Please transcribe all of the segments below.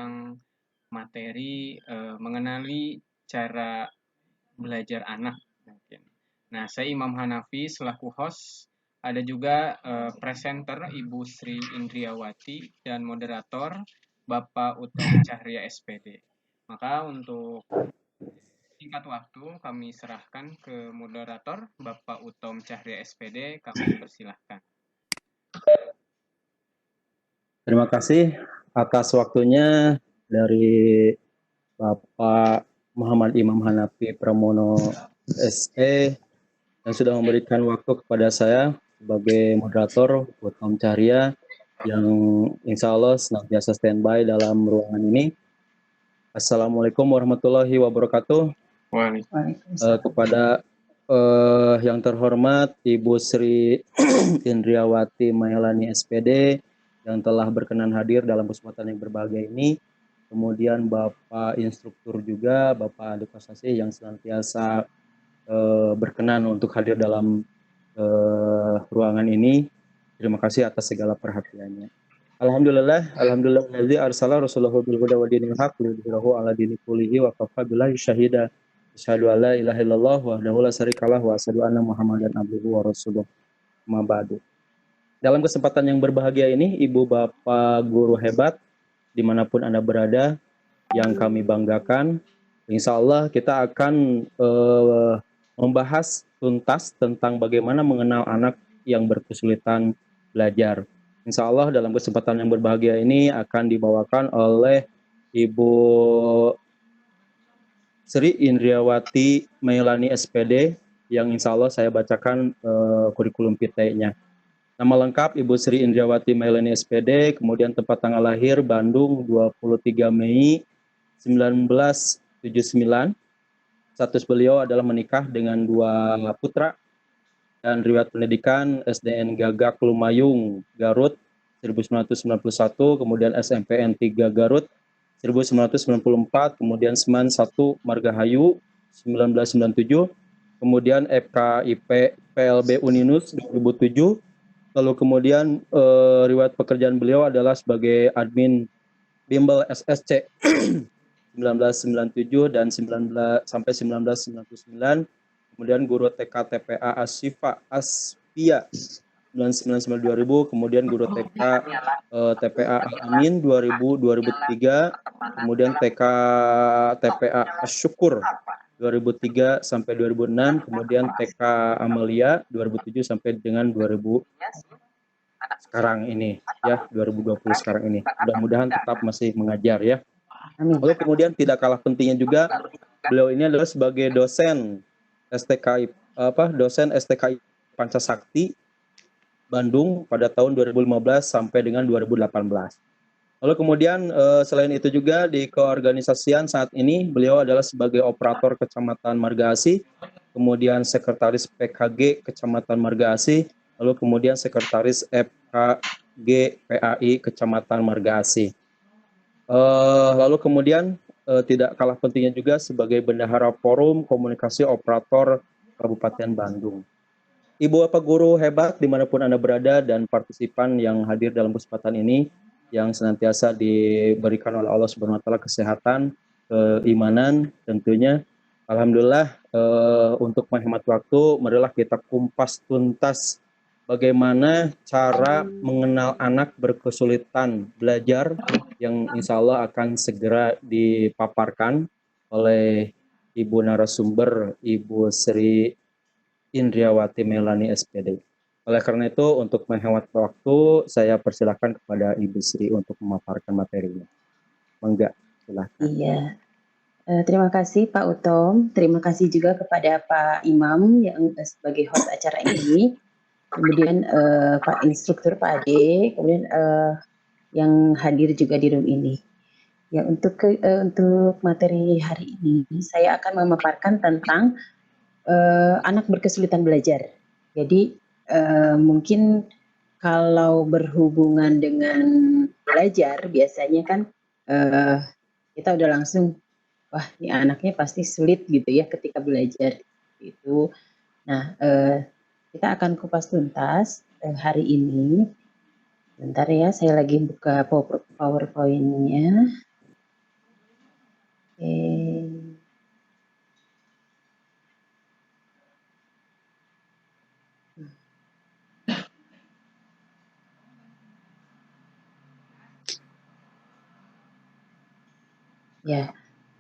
tentang materi mengenali cara belajar anak mungkin. Nah, saya Imam Hanafi selaku host, ada juga presenter Ibu Sri Indriawati dan moderator Bapak Utom Cahria SPD. Maka untuk singkat waktu kami serahkan ke moderator Bapak Utom Cahria SPD, kami persilahkan. Terima kasih atas waktunya dari Bapak Muhammad Imam Hanafi Pramono SE yang sudah memberikan waktu kepada saya sebagai moderator Utom Cahria yang insya Allah senantiasa standby dalam ruangan ini. Assalamualaikum warahmatullahi wabarakatuh. Kepada yang terhormat Ibu Sri Indriawati Mailani SPD yang telah berkenan hadir dalam kesempatan yang berbahagia ini. Kemudian Bapak Instruktur juga, Bapak Adik Kosasi yang senantiasa berkenan untuk hadir dalam ruangan ini. Terima kasih atas segala perhatiannya. Alhamdulillah arsala rasulahu bil huda wa dinil haq liyudhhirahu ala dini kullihi wa kafa billahi syahida. Asyhadu an la ilaha illallah wahdahu la syarikalah wa asyhadu anna Muhammadan abduhu wa rasuluh. Ma ba'du. Dalam kesempatan yang berbahagia ini, Ibu Bapak guru hebat dimanapun Anda berada, yang kami banggakan, insya Allah kita akan membahas tuntas tentang bagaimana mengenal anak yang berkesulitan belajar. Insya Allah dalam kesempatan yang berbahagia ini akan dibawakan oleh Ibu Sri Indriawati Mailani SPD, yang insya Allah saya bacakan kurikulum PT-nya. Nama lengkap Ibu Sri Indriawati Mailani SPD, kemudian tempat tanggal lahir Bandung 23 Mei 1979. Status beliau adalah menikah dengan 2 putra dan riwayat pendidikan SDN Gagak Lumayung Garut 1991, kemudian SMPN 3 Garut 1994, kemudian Seman 1 Margahayu 1997, kemudian FKIP PLB Uninus 2007. Lalu kemudian riwayat pekerjaan beliau adalah sebagai admin bimbel SSC 1997 dan 19 sampai 1999. Kemudian guru TK TPA Asyifa Aspia 1999-2000, kemudian guru TK TPA Amin 2000-2003, kemudian TK TPA Asyukur 2003 sampai 2006, kemudian TK Amalia 2007 sampai dengan 2000 sekarang ini ya, 2020 sekarang ini. Mudah-mudahan tetap masih mengajar ya. Lalu kemudian tidak kalah pentingnya juga, beliau ini adalah sebagai dosen STKI Pancasakti Bandung pada tahun 2015 sampai dengan 2018. Lalu kemudian selain itu juga di keorganisasian saat ini beliau adalah sebagai operator Kecamatan Marga Asih, kemudian sekretaris PKG Kecamatan Marga Asih, lalu kemudian sekretaris FKG PAI Kecamatan Marga Asih. Lalu kemudian tidak kalah pentingnya juga sebagai bendahara Forum Komunikasi Operator Kabupaten Bandung. Ibu Bapak guru hebat dimanapun Anda berada dan partisipan yang hadir dalam kesempatan ini, yang senantiasa diberikan oleh Allah Subhanahu wa Ta'ala kesehatan, keimanan tentunya. Alhamdulillah, untuk menghemat waktu, marilah kita kumpas tuntas bagaimana cara mengenal anak berkesulitan belajar, yang insya Allah akan segera dipaparkan oleh Ibu narasumber, Ibu Sri Indriawati Mailani SPD. Oleh karena itu, untuk menghemat waktu, saya persilahkan kepada Ibu Sri untuk memaparkan materinya. Mangga, silahkan. Iya, terima kasih Pak Utom. Terima kasih juga kepada Pak Imam yang sebagai host acara ini. Kemudian Pak Instruktur Pak Ade, kemudian yang hadir juga di room ini. Ya, untuk materi hari ini, saya akan memaparkan tentang anak berkesulitan belajar. Jadi mungkin kalau berhubungan dengan belajar, biasanya kan kita udah langsung, wah ini anaknya pasti sulit gitu ya ketika belajar itu. Nah, kita akan kupas tuntas hari ini. Bentar ya, saya lagi buka PowerPoint-nya. Ya,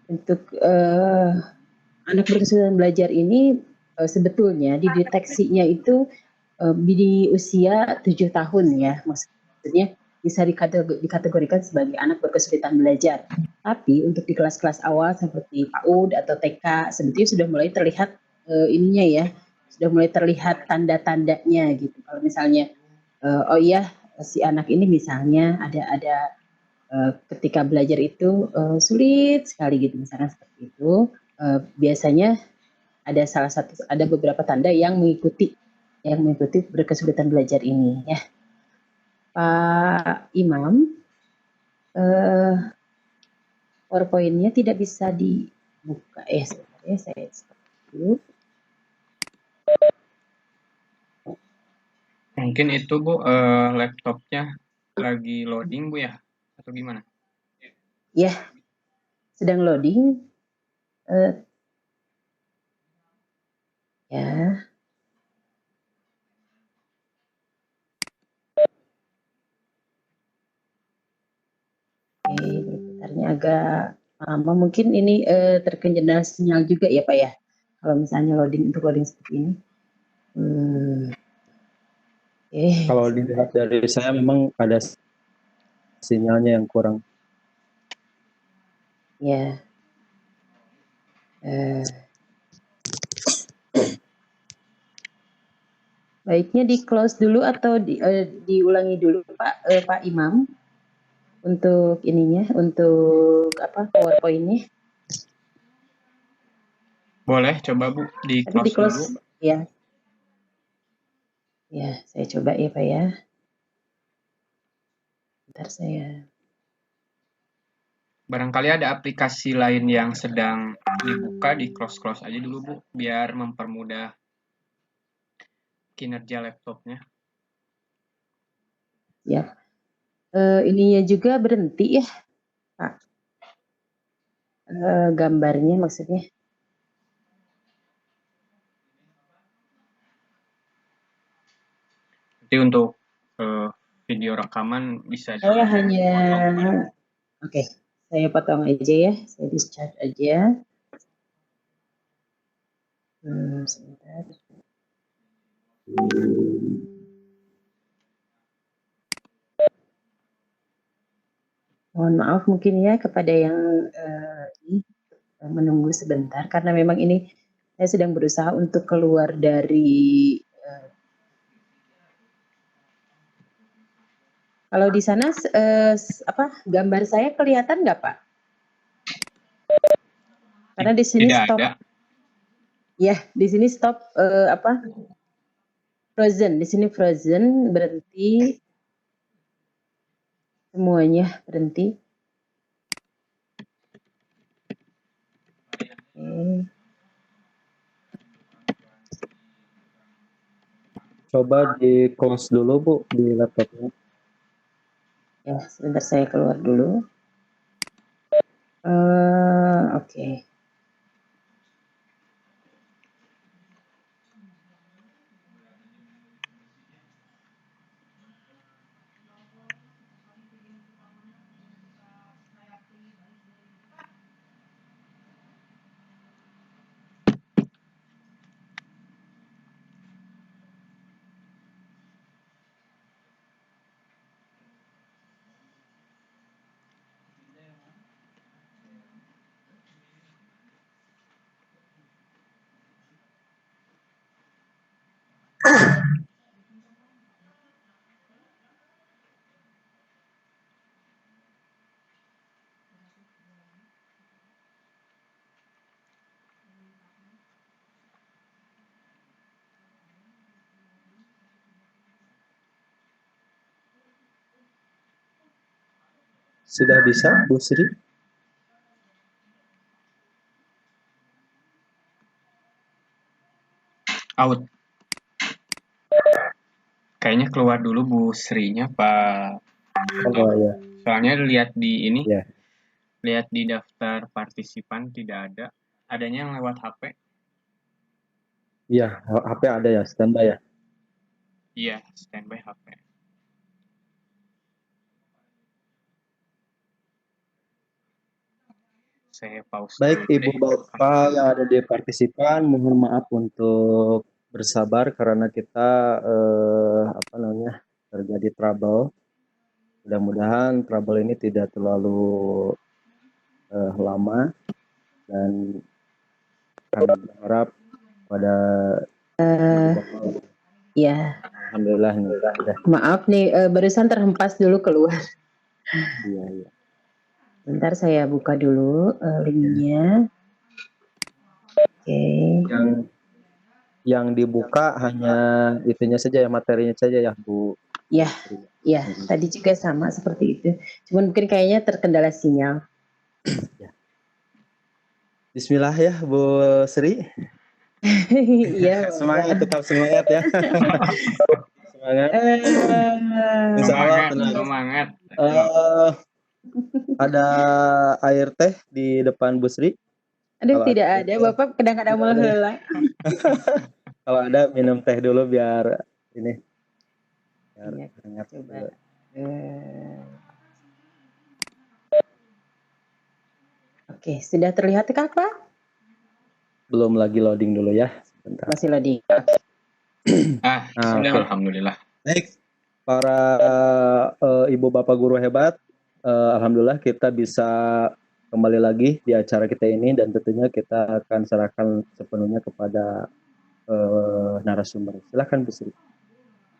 untuk anak berkesulitan belajar ini sebetulnya dideteksinya itu di usia 7 tahun ya, maksudnya bisa dikategorikan sebagai anak berkesulitan belajar. Tapi untuk di kelas-kelas awal seperti PAUD atau TK sebetulnya sudah mulai terlihat ininya ya, sudah mulai terlihat tanda-tandanya gitu. Kalau misalnya oh iya si anak ini misalnya ada ketika belajar itu sulit sekali gitu misalnya seperti itu, biasanya ada beberapa tanda yang mengikuti berkesulitan belajar ini ya. Pak Imam, PowerPoint-nya tidak bisa dibuka. Sebentar ya, saya stop dulu. Mungkin itu Bu, laptopnya lagi loading Bu ya? Atau gimana? Ya, sedang loading. Ya. Oke, berputarnya agak lama. Mungkin ini terkendala sinyal juga ya Pak ya? Kalau misalnya untuk loading seperti ini. Kalau dilihat dari saya memang ada sinyalnya yang kurang. Ya. Baiknya di close dulu atau diulangi dulu Pak Imam untuk ininya, untuk PowerPoint-nya. Boleh coba Bu di Tapi close dulu. Ya. Ya, saya coba ya Pak ya. Bentar saya. Barangkali ada aplikasi lain yang sedang dibuka, di close aja dulu Bu, biar mempermudah kinerja laptopnya. Ya. Ininya juga berhenti ya Pak. Gambarnya maksudnya. Jadi untuk video rekaman bisa Saya hanya oke, saya potong aja ya, saya discharge aja. Sebentar. Mohon maaf mungkin ya kepada yang menunggu sebentar karena memang ini saya sedang berusaha untuk keluar dari kalau di sana gambar saya kelihatan nggak Pak? Karena di sini tidak stop. Ada. Ya, di sini stop frozen. Di sini frozen, berhenti. Semuanya berhenti. Coba di close dulu Bu di laptopnya. Ya, sebentar saya keluar dulu. Oke. Sudah bisa Bu Sri? Out. Kayaknya keluar dulu Bu Sri-nya Pak. Oh ya. Soalnya lihat di ini, Ya. lihat di daftar partisipan tidak ada. Adanya yang lewat HP. Iya, HP ada ya, standby ya. Iya, standby HP. Saya pause Baik dulu Ibu deh. Bapak yang ada di partisipan, mohon maaf untuk bersabar karena kita terjadi trouble. Mudah-mudahan trouble ini tidak terlalu lama, dan kami berharap pada Ya, Alhamdulillah nih sudah. maaf nih, barusan terhempas dulu keluar. Iya. Bentar saya buka dulu linknya. Oke. Yang dibuka hanya itunya saja ya, materinya saja ya Bu. Ya, tadi juga sama seperti itu. Cuman mungkin kayaknya terkendala sinyal. Bismillah ya Bu Sri. Iya. Semangat, tetap semangat ya. Semangat. Insya Allah tenang. Semangat. Ada air teh di depan Bu Sri? Aduh, tidak ada. Bapak kadang-kadang malah heula. Kalau ada minum teh dulu biar ini. Biar hangat. Coba. Oke, sudah terlihat kah Pak? Belum, lagi loading dulu ya. Sebentar. Masih loading. Sudah, okay. Alhamdulillah. Baik, para ibu bapak guru hebat, alhamdulillah kita bisa kembali lagi di acara kita ini, dan tentunya kita akan serahkan sepenuhnya kepada narasumber. Silakan Bu Sri.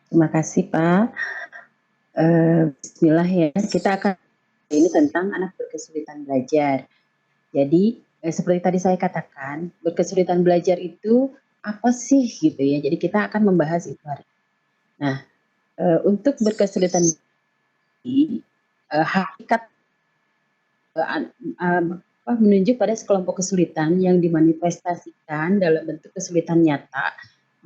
Terima kasih Pak. Bismillah ya, kita akan ini tentang anak berkesulitan belajar. Jadi seperti tadi saya katakan, berkesulitan belajar itu apa sih gitu ya. Jadi kita akan membahas itu hari. Nah, untuk berkesulitan hakikat menunjuk pada sekelompok kesulitan yang dimanifestasikan dalam bentuk kesulitan nyata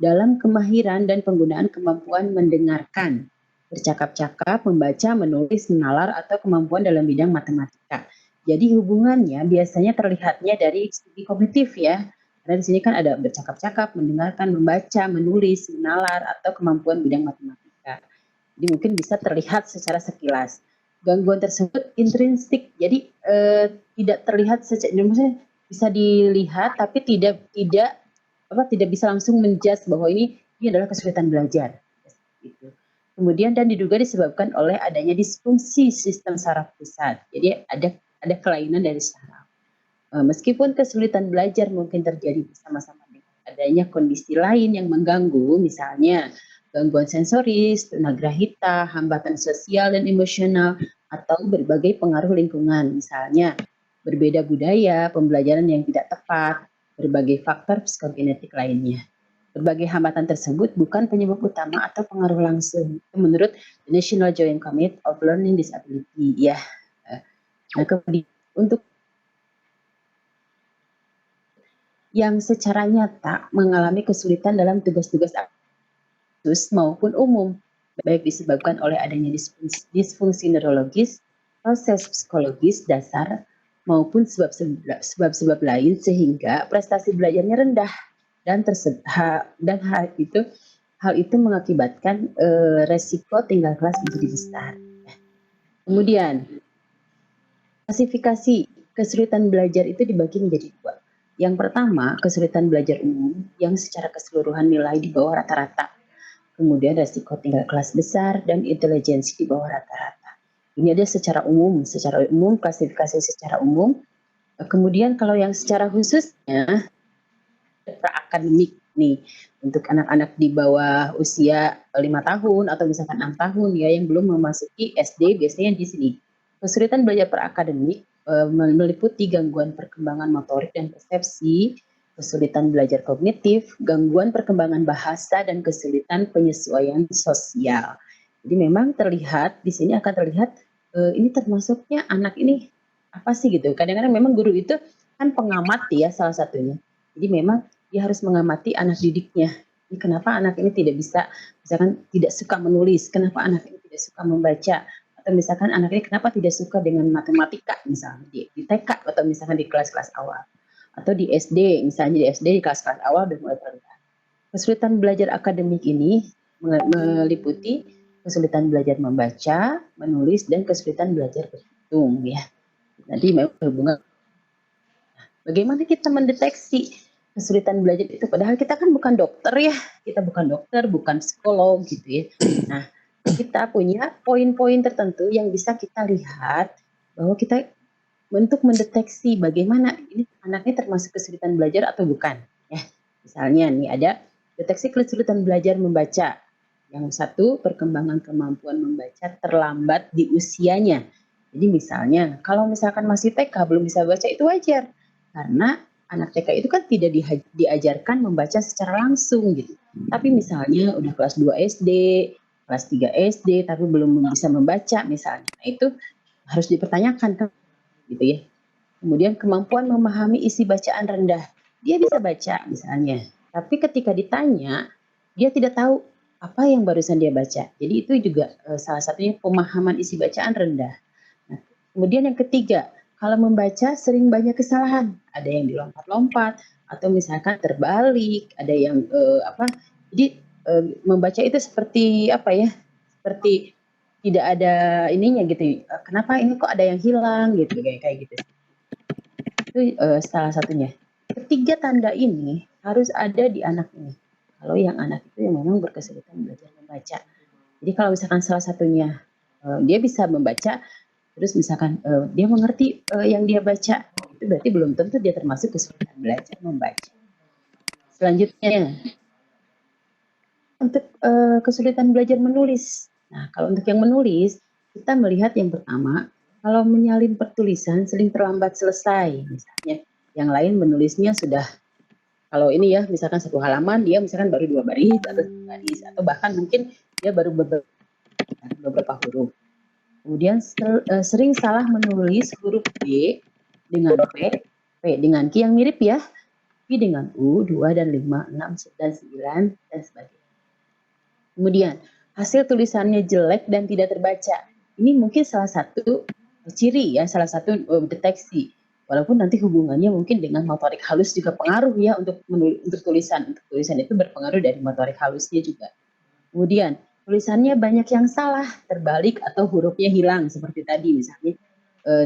dalam kemahiran dan penggunaan kemampuan mendengarkan, bercakap-cakap, membaca, menulis, menalar, atau kemampuan dalam bidang matematika. Jadi hubungannya biasanya terlihatnya dari studi kognitif ya. Karena di sini kan ada bercakap-cakap, mendengarkan, membaca, menulis, menalar, atau kemampuan bidang matematika. Jadi mungkin bisa terlihat secara sekilas. Gangguan tersebut intrinsik, jadi tidak terlihat maksudnya bisa dilihat tapi tidak bisa langsung menjudge bahwa ini adalah kesulitan belajar. Gitu. Kemudian dan diduga disebabkan oleh adanya disfungsi sistem saraf pusat. Jadi ada kelainan dari saraf. Meskipun kesulitan belajar mungkin terjadi bersama-sama dengan adanya kondisi lain yang mengganggu, misalnya gangguan sensoris, tunagrahita, hambatan sosial dan emosional, atau berbagai pengaruh lingkungan, misalnya berbeda budaya, pembelajaran yang tidak tepat, berbagai faktor psikogenetik lainnya. Berbagai hambatan tersebut bukan penyebab utama atau pengaruh langsung, menurut the National Joint Committee of Learning Disability. Ya, nah kemudian untuk yang secara nyata mengalami kesulitan dalam tugas-tugas khusus maupun umum, baik disebabkan oleh adanya disfungsi neurologis, proses psikologis dasar, maupun sebab-sebab lain sehingga prestasi belajarnya rendah dan hal itu mengakibatkan resiko tinggal kelas menjadi besar. Kemudian klasifikasi kesulitan belajar itu dibagi menjadi dua. Yang pertama, kesulitan belajar umum yang secara keseluruhan nilai di bawah rata-rata. Kemudian resiko tinggal kelas besar dan intelijensi di bawah rata-rata. Ini ada secara umum, klasifikasi secara umum. Kemudian kalau yang secara khususnya pra-akademik nih, untuk anak-anak di bawah usia 5 tahun atau misalkan 6 tahun ya yang belum memasuki SD, biasanya di sini. Kesulitan belajar pra-akademik meliputi gangguan perkembangan motorik dan persepsi, kesulitan belajar kognitif, gangguan perkembangan bahasa, dan kesulitan penyesuaian sosial. Jadi memang terlihat, di sini akan terlihat ini termasuknya anak ini apa sih gitu. Kadang-kadang memang guru itu kan pengamat ya salah satunya. Jadi memang dia harus mengamati anak didiknya. Ini kenapa anak ini tidak bisa, misalkan tidak suka menulis, kenapa anak ini tidak suka membaca, atau misalkan anak ini kenapa tidak suka dengan matematika misalnya di TK atau misalkan di kelas-kelas awal. Atau di SD, misalnya di kelas-kelas awal sudah mulai terlihat. Kesulitan belajar akademik ini meliputi kesulitan belajar membaca, menulis, dan kesulitan belajar berhitung ya. Nanti memang berhubungan Bagaimana kita mendeteksi kesulitan belajar itu? Padahal kita kan bukan dokter ya, kita bukan dokter, bukan psikolog gitu ya. Nah, kita punya poin-poin tertentu yang bisa kita lihat bahwa kita untuk mendeteksi bagaimana ini anaknya termasuk kesulitan belajar atau bukan. Ya, misalnya nih ada deteksi kesulitan belajar membaca. Yang satu, perkembangan kemampuan membaca terlambat di usianya. Jadi misalnya, kalau misalkan masih TK belum bisa baca itu wajar. Karena anak TK itu kan tidak diajarkan membaca secara langsung gitu. Tapi misalnya udah kelas 2 SD, kelas 3 SD, tapi belum bisa membaca misalnya. Nah itu harus dipertanyakan kan gitu ya. Kemudian kemampuan memahami isi bacaan rendah. Dia bisa baca misalnya. Tapi ketika ditanya, dia tidak tahu apa yang barusan dia baca. Jadi itu juga salah satunya pemahaman isi bacaan rendah. Nah, kemudian yang ketiga, kalau membaca sering banyak kesalahan. Ada yang dilompat-lompat atau misalkan terbalik, ada yang Jadi membaca itu seperti apa ya? Seperti tidak ada ininya gitu. Kenapa ini kok ada yang hilang gitu kayak gitu. Itu salah satunya. Ketiga tanda ini harus ada di anak ini. Kalau yang anak itu yang memang berkesulitan belajar membaca. Jadi kalau misalkan salah satunya dia bisa membaca, terus misalkan dia mengerti yang dia baca, itu berarti belum tentu dia termasuk kesulitan belajar membaca. Selanjutnya, untuk kesulitan belajar menulis. Nah, kalau untuk yang menulis, kita melihat yang pertama, kalau menyalin pertulisan sering terlambat selesai. Misalnya, yang lain menulisnya sudah kalau ini ya, misalkan satu halaman, dia misalkan baru 2 baris atau 3 baris, atau bahkan mungkin dia baru beberapa huruf. Kemudian sering salah menulis huruf B dengan P dengan Q yang mirip ya, P dengan U, 2 dan 5, 6 dan 9, dan sebagainya. Kemudian, hasil tulisannya jelek dan tidak terbaca. Ini mungkin salah satu ciri ya, salah satu deteksi. Walaupun nanti hubungannya mungkin dengan motorik halus juga pengaruh ya untuk tulisan. Untuk tulisan itu berpengaruh dari motorik halusnya juga. Kemudian tulisannya banyak yang salah, terbalik atau hurufnya hilang seperti tadi misalnya.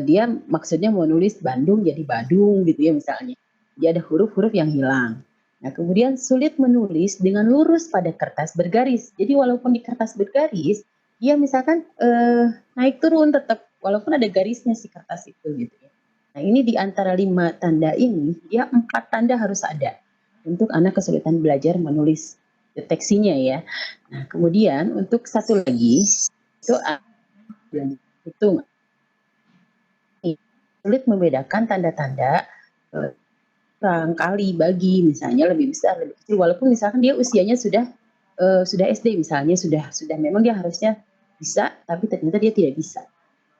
Dia maksudnya mau nulis Bandung jadi Badung gitu ya misalnya. Dia ada huruf-huruf yang hilang. Nah kemudian sulit menulis dengan lurus pada kertas bergaris. Jadi walaupun di kertas bergaris, dia misalkan naik turun tetap walaupun ada garisnya si kertas itu gitu ya. Nah ini di antara 5 tanda ini, dia 4 tanda harus ada untuk anak kesulitan belajar menulis deteksinya ya. Nah kemudian untuk satu lagi, itu sulit membedakan tanda-tanda kurang kali bagi misalnya lebih besar lebih kecil walaupun misalkan dia usianya sudah SD misalnya sudah memang dia harusnya bisa tapi ternyata dia tidak bisa.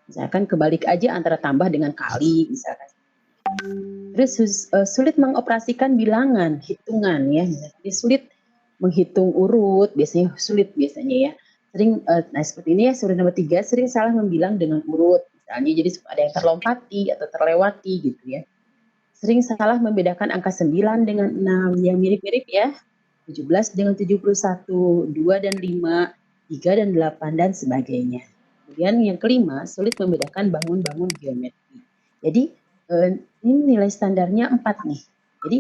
Misalkan kebalik aja antara tambah dengan kali misalkan. Terus sulit mengoperasikan bilangan, hitungan ya. Dia sulit menghitung urut, biasanya sulit biasanya ya. Sering nah seperti ini ya, sulit nomor 3 sering salah membilang dengan urut misalnya jadi ada yang terlompati atau terlewati gitu ya. Sering salah membedakan angka 9 dengan 6 yang mirip-mirip ya. 17 dengan 71, 2 dan 5, 3 dan 8 dan sebagainya. Kemudian yang kelima, sulit membedakan bangun-bangun geometri. Jadi ini nilai standarnya 4 nih. Jadi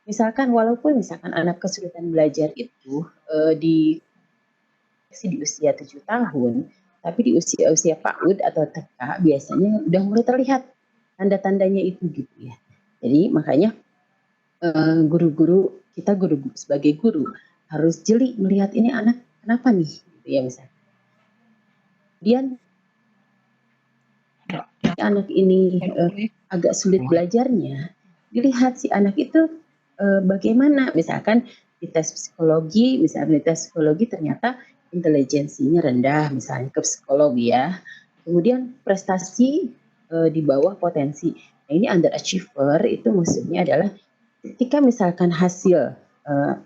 misalkan walaupun misalkan anak kesulitan belajar itu di usia 7 tahun, tapi di usia PAUD atau TK biasanya udah mulai terlihat tanda-tandanya itu gitu ya. Jadi makanya guru-guru kita sebagai guru harus jeli melihat ini anak kenapa nih gitu ya misalnya. Kemudian anak ini agak sulit belajarnya, dilihat si anak itu bagaimana misalkan di tes psikologi, misalnya di tes psikologi ternyata intelijensinya rendah misalnya ke psikologi ya. Kemudian prestasi di bawah potensi. Nah, ini underachiever itu maksudnya adalah ketika misalkan hasil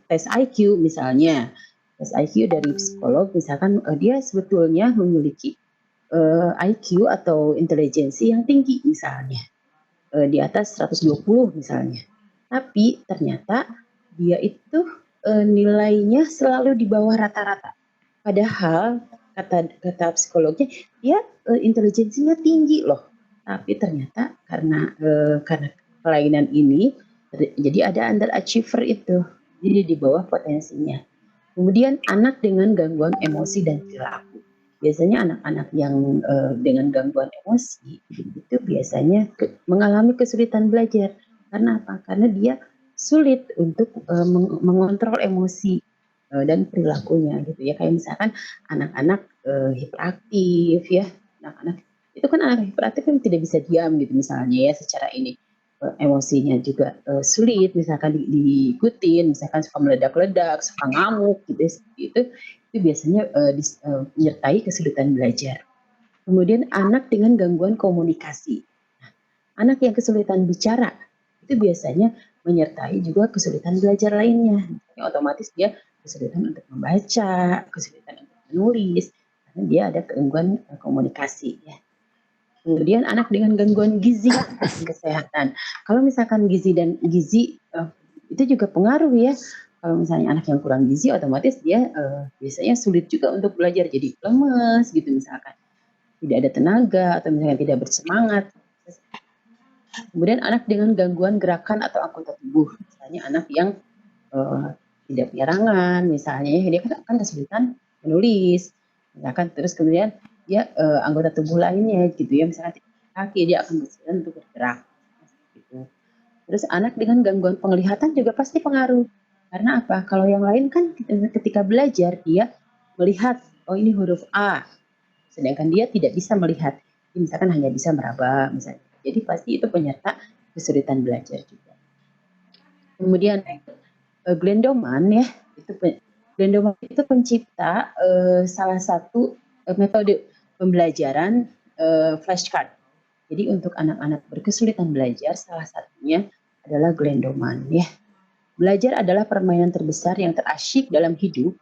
tes IQ misalnya, tes IQ dari psikolog misalkan dia sebetulnya memiliki IQ atau intelijensi yang tinggi misalnya, di atas 120 misalnya. Tapi ternyata dia itu nilainya selalu di bawah rata-rata. Padahal kata psikolognya dia intelijensinya tinggi loh. Tapi ternyata karena kelainan ini, jadi ada underachiever itu, jadi di bawah potensinya. Kemudian anak dengan gangguan emosi dan perilaku. Biasanya anak-anak yang dengan gangguan emosi itu biasanya mengalami kesulitan belajar. Karena apa? Karena dia sulit untuk mengontrol emosi dan perilakunya gitu ya. Kayak misalkan anak-anak hiperaktif ya. Anak-anak itu kan anak hiperaktif kan tidak bisa diam gitu misalnya ya secara ini emosinya juga sulit misalkan diikutin, misalkan suka meledak-ledak, suka ngamuk gitu ya, itu biasanya menyertai kesulitan belajar. Kemudian anak dengan gangguan komunikasi. Nah, anak yang kesulitan bicara itu biasanya menyertai juga kesulitan belajar lainnya. Yang otomatis dia kesulitan untuk membaca, kesulitan untuk menulis, karena dia ada gangguan komunikasi ya. Kemudian anak dengan gangguan gizi dan kesehatan. Kalau misalkan gizi itu juga pengaruh ya. Kalau misalnya anak yang kurang gizi, otomatis dia biasanya sulit juga untuk belajar, jadi lemes gitu misalkan, tidak ada tenaga atau misalnya tidak bersemangat. Kemudian anak dengan gangguan gerakan atau anggota tubuh, misalnya anak yang tidak penyerangan, misalnya dia kan kesulitan menulis, misalkan terus kemudian dia anggota tubuh lainnya gitu ya, misalnya kaki dia akan kesulitan untuk bergerak gitu. Terus anak dengan gangguan penglihatan juga pasti pengaruh, karena apa? Kalau yang lain kan ketika belajar dia melihat oh ini huruf A, sedangkan dia tidak bisa melihat, dia misalkan hanya bisa meraba misalnya, jadi pasti itu penyerta kesulitan belajar juga. Kemudian Glendoman ya, Glendoman itu pencipta salah satu metode pembelajaran flashcard. Jadi untuk anak-anak berkesulitan belajar salah satunya adalah Glendoman ya. Belajar adalah permainan terbesar yang terasyik dalam hidup.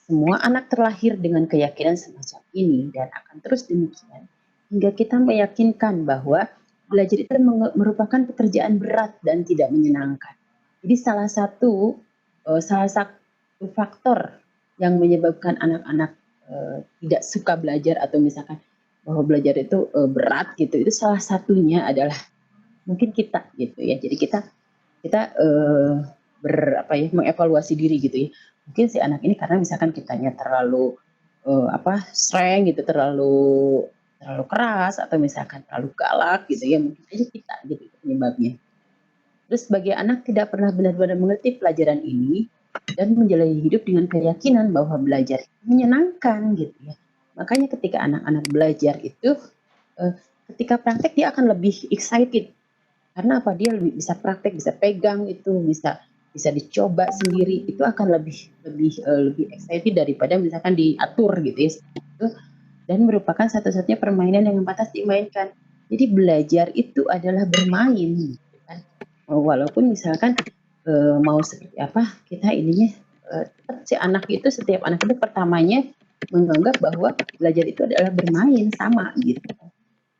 Semua anak terlahir dengan keyakinan semacam ini dan akan terus demikian hingga kita meyakinkan bahwa belajar itu merupakan pekerjaan berat dan tidak menyenangkan. Jadi salah satu faktor yang menyebabkan anak-anak tidak suka belajar atau misalkan bahwa belajar itu berat gitu, itu salah satunya adalah mungkin kita gitu ya. Jadi kita mengevaluasi diri gitu ya. Mungkin si anak ini karena misalkan kitanya terlalu streng gitu, terlalu keras atau misalkan terlalu galak gitu ya, mungkin aja kita gitu penyebabnya. Terus sebagai anak tidak pernah benar-benar mengerti pelajaran ini dan menjalani hidup dengan keyakinan bahwa belajar menyenangkan gitu ya. Makanya ketika anak-anak belajar itu ketika praktek dia akan lebih excited. Karena apa? Dia lebih bisa praktek, bisa pegang itu, bisa dicoba sendiri, itu akan lebih excited daripada misalkan diatur gitu ya. Dan merupakan satu-satunya permainan yang pantas dimainkan. Jadi belajar itu adalah bermain gitu kan. Walaupun misalkan mau seperti apa, kita ininya setiap anak itu pertamanya menganggap bahwa belajar itu adalah bermain sama gitu.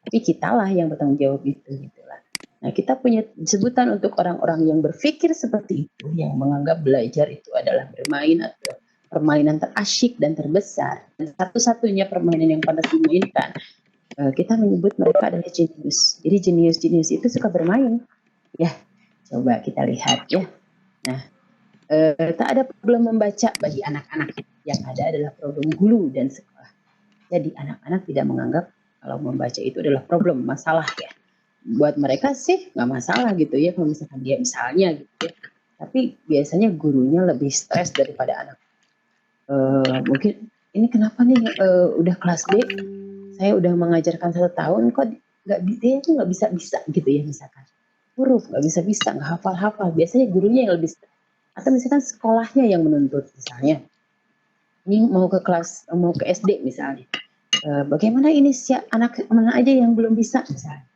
Tapi kitalah yang bertanggung jawab itu gitu lah. Nah, kita punya sebutan untuk orang-orang yang berpikir seperti itu, yang menganggap belajar itu adalah bermain atau permainan terasyik dan terbesar. Dan satu-satunya permainan yang pantas dimainkan, kita menyebut mereka adalah jenius. Jadi jenius-jenius itu suka bermain. Ya, coba kita lihat ya. Nah, tak ada problem membaca bagi anak-anak. Yang ada adalah problem guru dan sekolah. Jadi anak-anak tidak menganggap kalau membaca itu adalah problem, masalah ya. Buat mereka sih nggak masalah gitu ya, kalau misalkan dia misalnya gitu ya. Tapi biasanya gurunya lebih stres daripada anak. Mungkin ini kenapa nih udah kelas B, saya udah mengajarkan 1 tahun kok nggak bisa gitu ya misalkan. Huruf nggak bisa, nggak hafal. Biasanya gurunya yang lebih stres. Atau misalkan sekolahnya yang menuntut misalnya. Ini mau ke SD misalnya. Bagaimana ini anak mana aja yang belum bisa misalnya.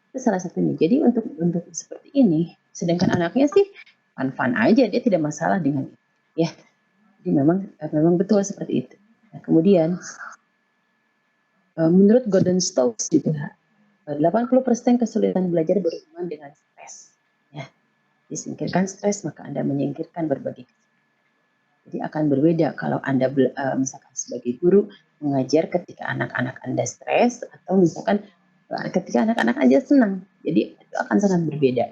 Itu salah satunya. Jadi untuk seperti ini, sedangkan anaknya sih fun-fun aja, dia tidak masalah dengan itu. Ya, jadi memang betul seperti itu. Nah, kemudian menurut Gordon Stokes juga 80% kesulitan belajar berhubungan dengan stres. Ya, disingkirkan stres maka Anda menyingkirkan berbagai. Jadi akan berbeda kalau Anda misalkan sebagai guru mengajar ketika anak-anak Anda stres atau misalkan ketika anak-anak aja senang. Jadi itu akan sangat berbeda.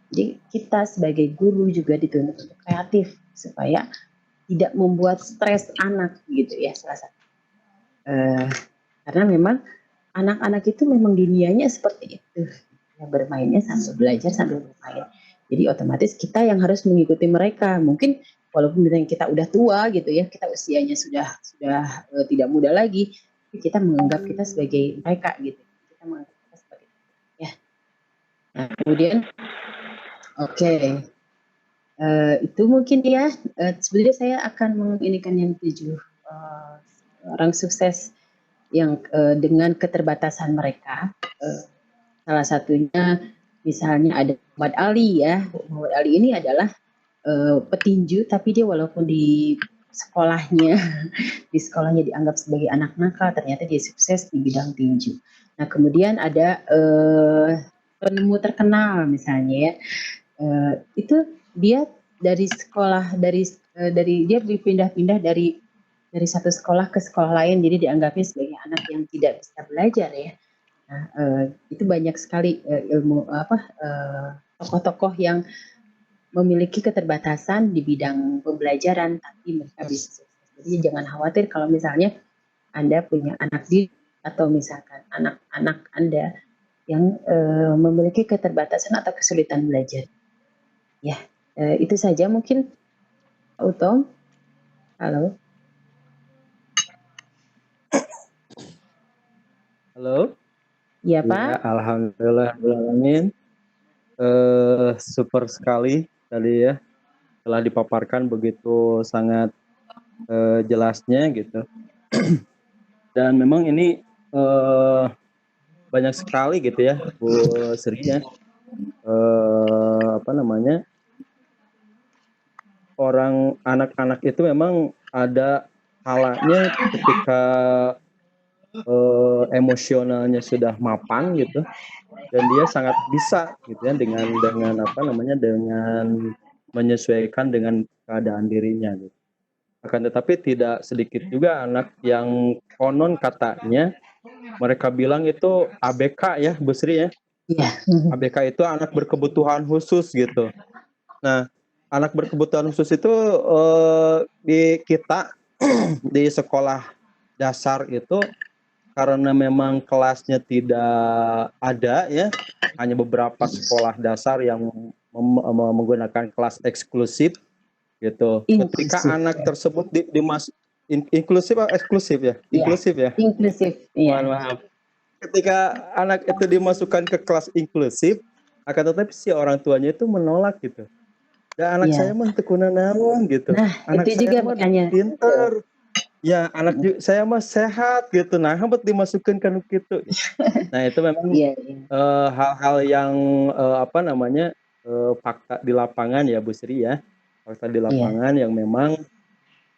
Jadi kita sebagai guru juga dituntut untuk kreatif supaya tidak membuat stres anak gitu ya salah satu. Karena memang anak-anak itu memang dunianya seperti itu. Ya, bermainnya sambil belajar sambil bermain. Jadi otomatis kita yang harus mengikuti mereka. Mungkin walaupun kita udah tua gitu ya, kita usianya sudah tidak muda lagi, tapi kita menganggap kita sebagai mereka gitu. Kita menganggap kita seperti itu ya. Nah, kemudian oke. Itu mungkin ya. Sebenarnya saya akan menginikan yang 7 orang sukses yang dengan keterbatasan mereka. Salah satunya misalnya ada Muhammad Ali ya. Muhammad Ali ini adalah petinju, tapi dia walaupun di sekolahnya dianggap sebagai anak nakal, ternyata dia sukses di bidang tinju. Nah, kemudian ada penemu terkenal misalnya ya. Itu dia dari sekolah dari dia berpindah-pindah dari satu sekolah ke sekolah lain, jadi dianggapnya sebagai anak yang tidak bisa belajar ya. Nah, itu banyak sekali tokoh-tokoh yang memiliki keterbatasan di bidang pembelajaran, tapi mereka bisa sukses. Jadi jangan khawatir kalau misalnya Anda punya anak atau misalkan anak-anak Anda yang memiliki keterbatasan atau kesulitan belajar. Ya, itu saja mungkin Pak Utom. Halo. Halo. Iya Pak. Ya, alhamdulillah. Super sekali tadi ya, telah dipaparkan begitu sangat jelasnya gitu. Dan memang ini banyak sekali gitu ya Bu Sri ya, orang anak-anak itu memang ada halanya ketika emosionalnya sudah mapan gitu, dan dia sangat bisa gitu ya dengan menyesuaikan dengan keadaan dirinya gitu. Akan tetapi tidak sedikit juga anak yang konon katanya mereka bilang itu ABK ya Bu Sri ya. Iya. ABK itu anak berkebutuhan khusus gitu. Nah, anak berkebutuhan khusus itu di kita di sekolah dasar itu karena memang kelasnya tidak ada ya, hanya beberapa sekolah dasar yang menggunakan kelas eksklusif gitu. Ketika anak tersebut inklusif atau eksklusif ya? Inklusif ya? Inklusif, iya. Maaf. Ketika anak itu dimasukkan ke kelas inklusif, akan tetapi si orang tuanya itu menolak gitu. Dan anak saya mah tekuna naon gitu. Nah, anak itu juga mah makanya pintar. Ya, anak saya mah sehat gitu. Nah, hambat dimasukkan ke gitu. Nah, itu memang hal-hal yang fakta di lapangan ya Bu Sri ya. Fakta di lapangan yang memang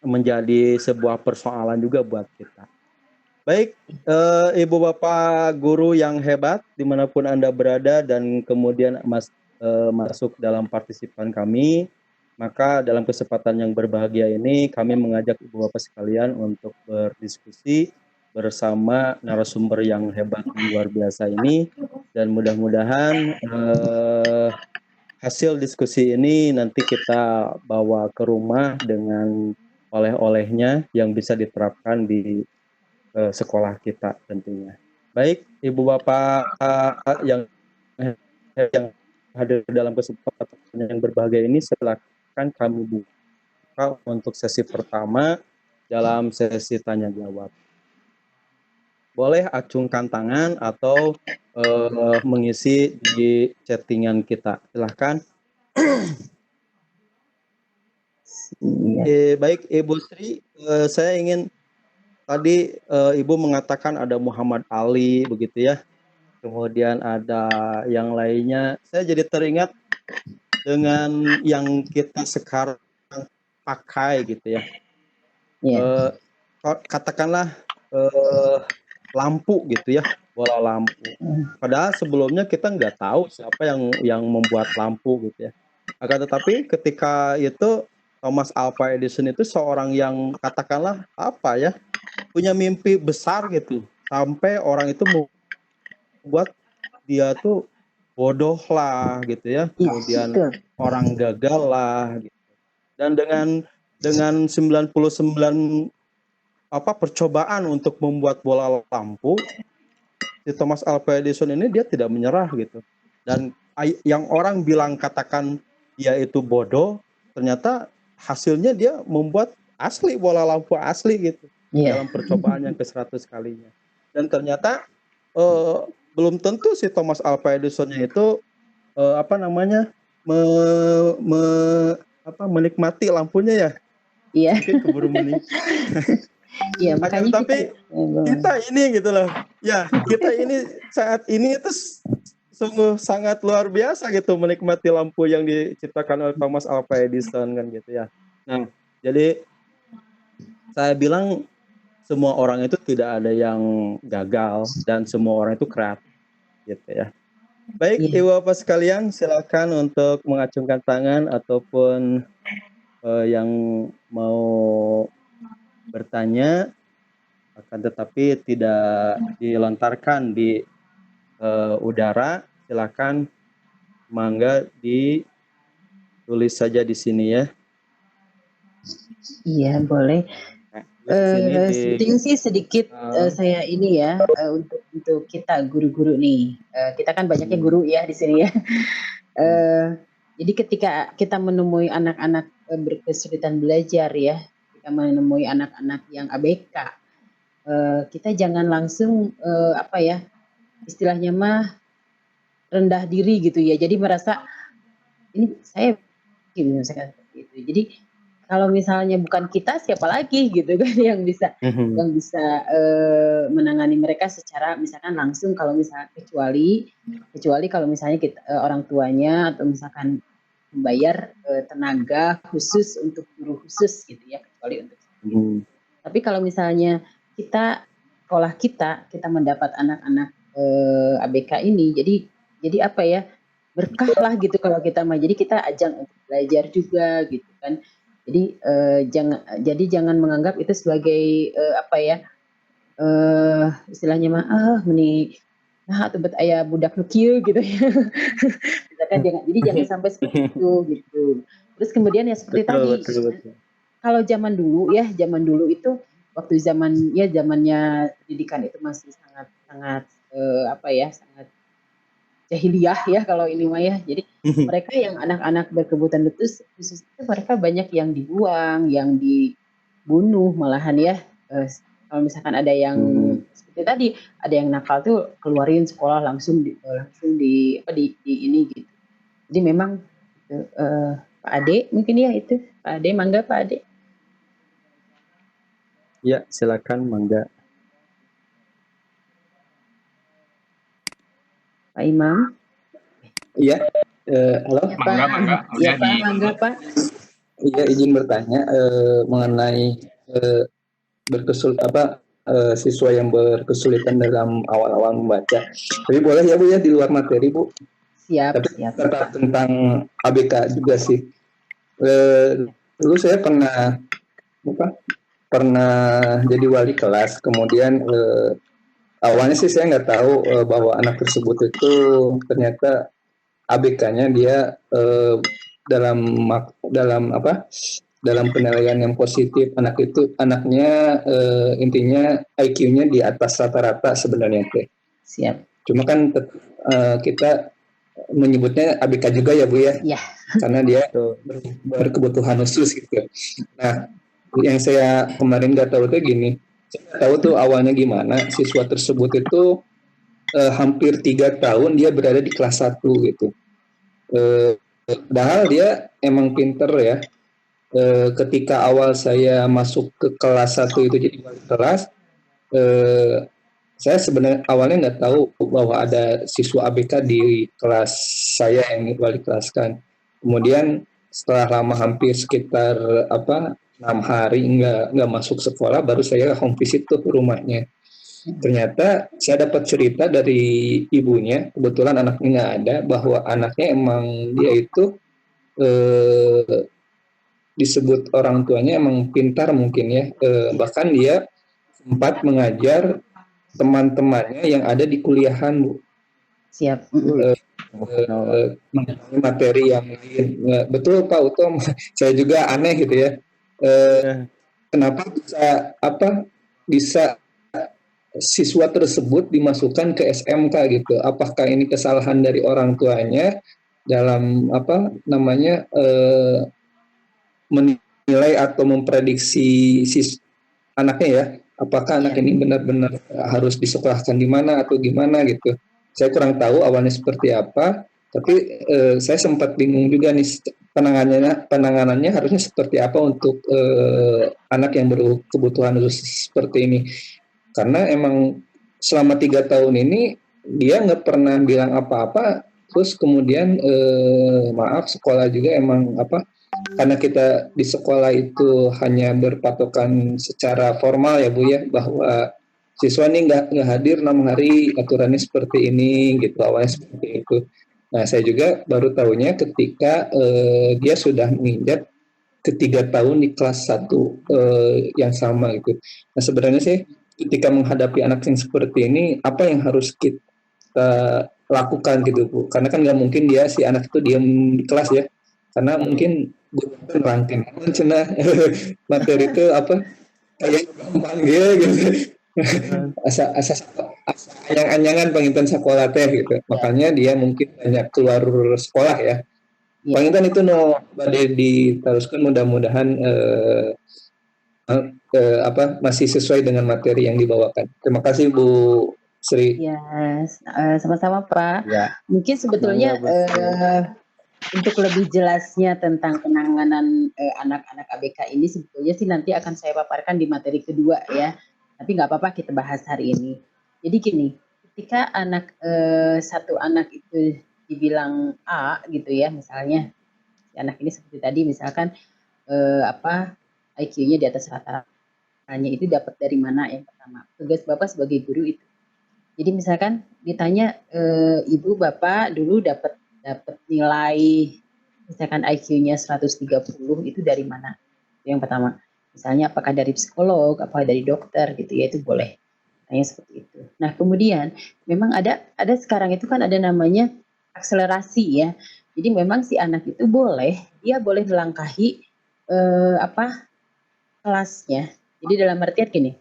menjadi sebuah persoalan juga buat kita. Baik, Ibu Bapak guru yang hebat dimanapun Anda berada dan kemudian masuk dalam partisipan kami, maka dalam kesempatan yang berbahagia ini kami mengajak Ibu Bapak sekalian untuk berdiskusi bersama narasumber yang hebat dan luar biasa ini, dan mudah-mudahan hasil diskusi ini nanti kita bawa ke rumah dengan oleh-olehnya yang bisa diterapkan di sekolah kita tentunya. Baik, Ibu Bapak yang hadir dalam kesempatan yang berbahagia ini, silakan kami buka untuk sesi pertama dalam sesi tanya jawab. Boleh acungkan tangan atau mengisi di chattingan kita. Silahkan. Baik, Ibu Sri, saya ingin tadi Ibu mengatakan ada Muhammad Ali begitu ya. Kemudian ada yang lainnya. Saya jadi teringat dengan yang kita sekarang pakai gitu ya. Katakanlah lampu gitu ya, bola lampu. Padahal sebelumnya kita nggak tahu siapa yang membuat lampu gitu ya. Akan tetapi ketika itu Thomas Alva Edison itu seorang yang katakanlah punya mimpi besar gitu, sampai orang itu membuat dia tuh bodoh lah gitu ya, kemudian betul. orang gagal lah gitu. Dan dengan 99 percobaan untuk membuat bola lampu, si Thomas Alva Edison ini dia tidak menyerah gitu. Dan yang orang katakan dia itu bodoh, ternyata hasilnya dia membuat asli bola lampu asli gitu. Dalam percobaan yang ke-100 kalinya. Dan ternyata belum tentu si Thomas Alva Edison-nya itu menikmati lampunya ya. Iya. Mungkin keburu menikmati. Iya, makanya tapi kita ini gitu loh. Ya, kita ini saat ini itu sungguh sangat luar biasa gitu menikmati lampu yang diciptakan oleh Thomas Alva Edison kan gitu ya. Nah, jadi saya bilang semua orang itu tidak ada yang gagal dan semua orang itu kreatif gitu ya. Baik, Ibu Bapak sekalian, silakan untuk mengacungkan tangan ataupun yang mau bertanya, akan tetapi tidak dilontarkan di udara. Silakan, mangga ditulis saja di sini ya. Iya, boleh. Penting sih sedikit saya ini ya untuk kita guru-guru nih. Kita kan banyaknya guru ya di sini ya. Jadi ketika kita menemui anak-anak berkesulitan belajar ya, kita menemui anak-anak yang ABK, kita jangan langsung istilahnya mah rendah diri gitu ya. Jadi merasa ini saya seperti itu. Jadi kalau misalnya bukan kita, siapa lagi gitu kan yang bisa menangani mereka secara misalkan langsung, kalau misalnya kecuali kalau misalnya kita orang tuanya atau misalkan membayar tenaga khusus untuk guru khusus gitu ya, kecuali untuk tapi kalau misalnya sekolah kita mendapat anak-anak ABK ini, jadi apa ya, berkah lah gitu kalau kita mah. Jadi kita ajang untuk belajar juga gitu kan. Jadi jangan menganggap itu sebagai istilahnya mah atau buat ayah budak nukieu gitu ya. Jangan sampai seperti itu gitu. Terus kemudian ya seperti betul. Kalau zaman dulu itu waktu zamannya pendidikan itu masih sangat sangat jahiliyah ya kalau ini mah ya. Jadi mereka yang anak-anak berkebutuhan khusus itu mereka banyak yang dibuang, yang dibunuh malahan ya. Kalau misalkan ada yang seperti tadi, ada yang nakal tuh keluarin sekolah langsung di ini gitu. Jadi memang Pak Ade mungkin ya itu. Pak Ade, mangga Pak Ade. Ya, silakan mangga. Pak Imam. Iya, halo. Ya, Pak. Ya, Pak, mangga Pak. Iya, izin bertanya mengenai siswa yang berkesulitan dalam awal-awal membaca. Tapi boleh ya Bu ya di luar materi Bu. Siap. Tapi tetap tentang ABK juga sih. Dulu saya pernah jadi wali kelas, kemudian awalnya sih saya nggak tahu bahwa anak tersebut itu ternyata ABK-nya dia dalam penilaian yang positif. Anaknya intinya IQ-nya di atas rata-rata sebenarnya teh. Siap. Cuma kan kita menyebutnya ABK juga ya Bu ya. Iya. Karena dia berkebutuhan khusus gitu. Nah, yang saya kemarin nggak tahu tuh gini. Saya nggak tahu tuh awalnya gimana. Siswa tersebut itu hampir 3 tahun dia berada di kelas 1 gitu. Padahal dia emang pinter ya. Ketika awal saya masuk ke kelas 1 itu jadi wali kelas, saya sebenarnya awalnya nggak tahu bahwa ada siswa ABK di kelas saya yang wali kelas kan. Kemudian setelah lama hampir sekitar 6 hari nggak masuk sekolah, baru saya home visit tuh ke rumahnya. Ternyata saya dapat cerita dari ibunya, kebetulan anaknya nggak ada, bahwa anaknya emang dia itu disebut orang tuanya emang pintar mungkin ya, bahkan dia sempat mengajar teman-temannya yang ada di kuliahan Bu. Siap. memahami materi yang lain. Betul Pak Utom, saya juga aneh gitu ya. Kenapa bisa siswa tersebut dimasukkan ke SMK gitu? Apakah ini kesalahan dari orang tuanya dalam menilai atau memprediksi anaknya ya? Apakah anak ini benar-benar harus disekolahkan di mana atau gimana gitu? Saya kurang tahu awalnya seperti apa, tapi saya sempat bingung juga nih penanganannya harusnya seperti apa untuk anak yang berkebutuhan khusus seperti ini. Karena emang selama 3 tahun ini dia nggak pernah bilang apa-apa, terus kemudian maaf sekolah juga emang karena kita di sekolah itu hanya berpatokan secara formal ya Bu ya, bahwa siswa ini nggak hadir 6 hari, aturannya seperti ini gitu, awalnya seperti itu. Nah saya juga baru tahunya ketika dia sudah menginjak ke 3 tahun di kelas 1 yang sama gitu. Nah sebenarnya sih ketika menghadapi anak yang seperti ini, apa yang harus kita lakukan gitu Bu? Karena kan nggak mungkin si anak itu diam di kelas ya, karena mungkin rangkin cina materi itu kayak gampang gitu asa anyang-anyangan penginten sekolah teh gitu, makanya dia mungkin banyak keluar sekolah ya. Penginten itu badai diteruskan, mudah-mudahan masih sesuai dengan materi yang dibawakan. Terima kasih Bu Sri. Ya, sama-sama Pak. Ya. Mungkin sebetulnya untuk lebih jelasnya tentang penanganan anak-anak ABK ini sebetulnya sih nanti akan saya paparkan di materi kedua ya. Tapi nggak apa-apa kita bahas hari ini. Jadi gini, ketika satu anak itu dibilang A gitu ya, misalnya si anak ini seperti tadi misalkan IQ-nya di atas rata-ratanya itu dapat dari mana yang pertama. Tugas Bapak sebagai guru itu. Jadi misalkan ditanya Ibu Bapak dulu dapat nilai misalkan IQ-nya 130 itu dari mana? Yang pertama. Misalnya apakah dari psikolog, apakah dari dokter gitu ya, itu boleh. Tanya seperti itu. Nah, kemudian memang ada sekarang itu kan ada namanya akselerasi ya. Jadi memang si anak itu dia boleh melangkahi kelasnya. Jadi dalam artian gini,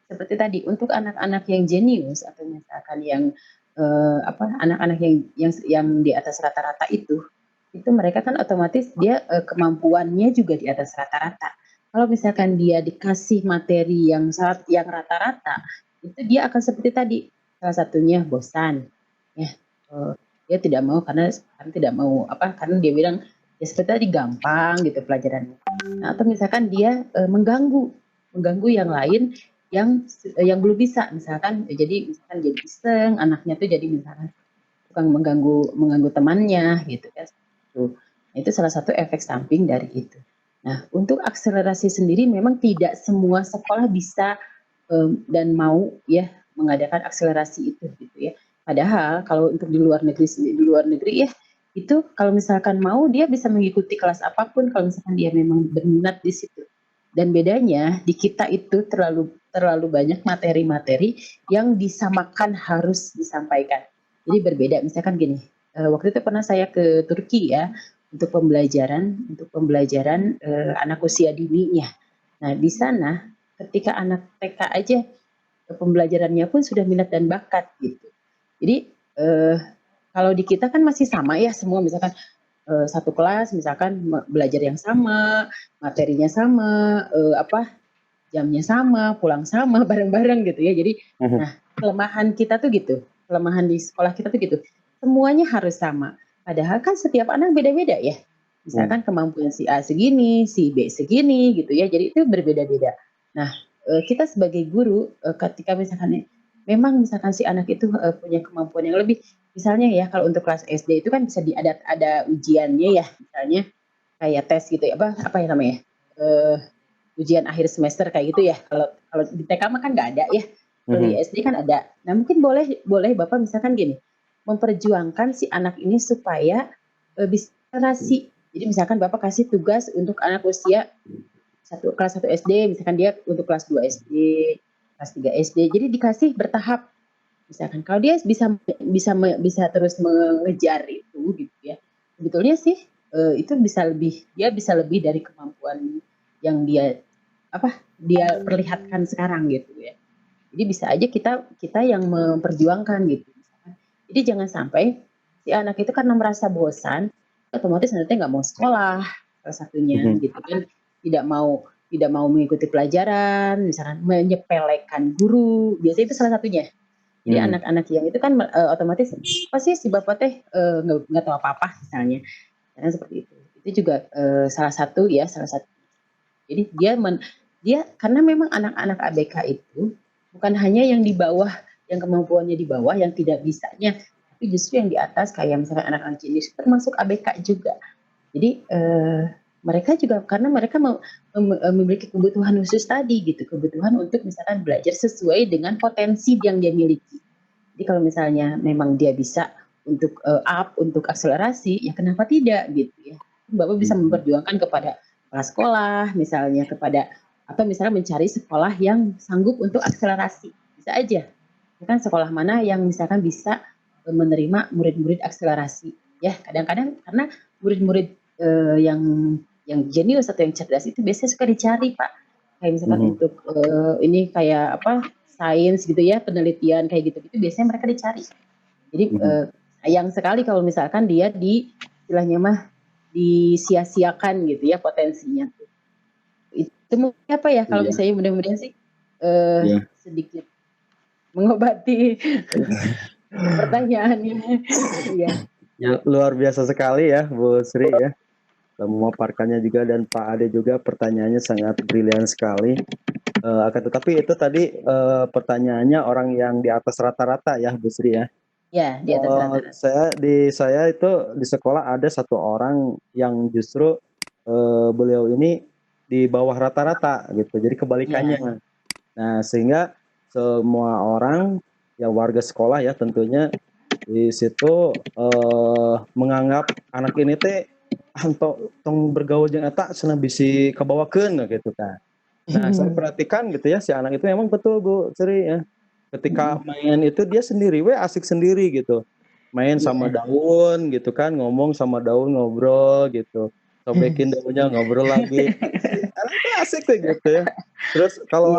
seperti tadi untuk anak-anak yang jenius atau misalkan yang anak-anak yang di atas rata-rata itu mereka kan otomatis dia kemampuannya juga di atas rata-rata. Kalau misalkan dia dikasih materi yang rata-rata, itu dia akan seperti tadi, salah satunya bosan, ya dia tidak mau karena karena dia bilang ya seperti tadi gampang gitu pelajarannya. Nah, atau misalkan dia mengganggu yang lain yang belum bisa, misalkan jadi iseng anaknya tuh jadi misalkan tukang mengganggu temannya gitu kan. Nah, itu salah satu efek samping dari itu. Nah, untuk akselerasi sendiri memang tidak semua sekolah bisa dan mau ya mengadakan akselerasi itu gitu ya. Padahal kalau untuk di luar negeri ya itu kalau misalkan mau dia bisa mengikuti kelas apapun kalau misalkan dia memang berminat di situ. Dan bedanya di kita itu terlalu banyak materi-materi yang disamakan harus disampaikan. Jadi berbeda. Misalkan gini, waktu itu pernah saya ke Turki ya untuk pembelajaran anak usia dininya. Nah di sana ketika anak TK aja pembelajarannya pun sudah minat dan bakat gitu. Jadi kalau di kita kan masih sama ya semua, misalkan satu kelas misalkan belajar yang sama, materinya sama, jamnya sama, pulang sama, bareng-bareng gitu ya. Jadi nah kelemahan kita tuh gitu, kelemahan di sekolah kita tuh gitu, semuanya harus sama. Padahal kan setiap anak beda-beda ya. Misalkan kemampuan si A segini, si B segini gitu ya. Jadi itu berbeda-beda. Nah kita sebagai guru ketika misalkan si anak itu punya kemampuan yang lebih, misalnya ya kalau untuk kelas SD itu kan bisa ada ujiannya ya, misalnya kayak tes gitu ya, apa yang namanya ujian akhir semester kayak gitu ya. Kalau di TK mah kan nggak ada ya, kalau di SD kan ada. Nah mungkin boleh Bapak misalkan gini, memperjuangkan si anak ini supaya bisa akselerasi. Jadi misalkan Bapak kasih tugas untuk anak usia kelas 1 SD, misalkan dia untuk kelas 2 SD, kelas 3 SD. Jadi dikasih bertahap. Misalkan kalau dia bisa terus mengejar itu gitu ya. Sebetulnya sih itu dia bisa lebih dari kemampuan yang dia perlihatkan sekarang gitu ya. Jadi bisa aja kita yang memperjuangkan gitu. Jadi jangan sampai si anak itu karena merasa bosan, otomatis nanti nggak mau sekolah, salah satunya gitu kan, tidak mau mengikuti pelajaran, misalkan menyepelekan guru, biasanya itu salah satunya. Jadi anak-anak yang itu kan otomatis pasti si bapak teh nggak tahu apa-apa misalnya, karena seperti itu. Itu juga salah satu. Jadi dia karena memang anak-anak ABK itu bukan hanya yang di bawah, yang kemampuannya di bawah, yang tidak bisanya, tapi justru yang di atas kayak misalnya anak-anak jenis termasuk ABK juga. Jadi mereka juga karena mereka memiliki kebutuhan khusus tadi gitu, kebutuhan untuk misalkan belajar sesuai dengan potensi yang dia miliki. Jadi kalau misalnya memang dia bisa untuk untuk akselerasi, ya kenapa tidak gitu ya. Bapak bisa memperjuangkan kepada kepala sekolah misalnya, kepada atau misalnya mencari sekolah yang sanggup untuk akselerasi, bisa aja. Kan sekolah mana yang misalkan bisa menerima murid-murid akselerasi. Ya kadang-kadang karena murid-murid yang jenius atau yang cerdas itu biasanya suka dicari Pak. Kayak misalkan untuk ini kayak sains gitu ya, penelitian kayak gitu-gitu biasanya mereka dicari. Jadi sayang sekali kalau misalkan dia istilahnya mah disia-siakan gitu ya potensinya. Itu mungkin apa ya kalau misalnya mudah-mudahan sih sedikit mengobati pertanyaannya. Ya, luar biasa sekali ya Bu Sri ya, memaparkannya juga, dan Pak Ade juga pertanyaannya sangat brilian sekali. Akan tetapi itu tadi pertanyaannya orang yang di atas rata-rata ya Bu Sri ya. Ya, di atas rata-rata. Saya itu di sekolah ada satu orang yang justru beliau ini di bawah rata-rata gitu, jadi kebalikannya. Nah sehingga semua orang yang warga sekolah ya tentunya di situ menganggap anak ini teh tong bergaul jeung eta cenah bisi kabawakeun gitu kan. Nah saya perhatikan gitu ya, si anak itu memang betul Bu Sri ya, ketika main itu dia sendiri asik sendiri gitu, main sama daun gitu kan, ngomong sama daun, ngobrol gitu, sobekin daunnya, ngobrol lagi. Anak itu asik tuh gitu ya. Terus kalau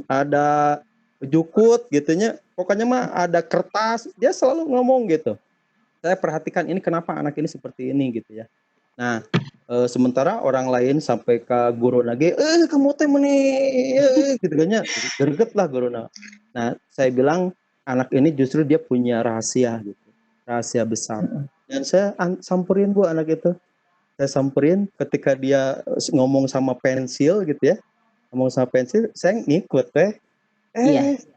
ada jukut gitunya, pokoknya mah ada kertas, dia selalu ngomong gitu. Saya perhatikan ini kenapa anak ini seperti ini gitu ya. Nah sementara orang lain sampai ke guru lagi, kamu teh meni gitu kan ya, greget lah guru. Nah saya bilang anak ini justru dia punya rahasia gitu, rahasia besar. Dan saya samperin Bu anak itu, saya samperin ketika dia ngomong sama pensil gitu ya, ngomong sama pensil, saya ngikut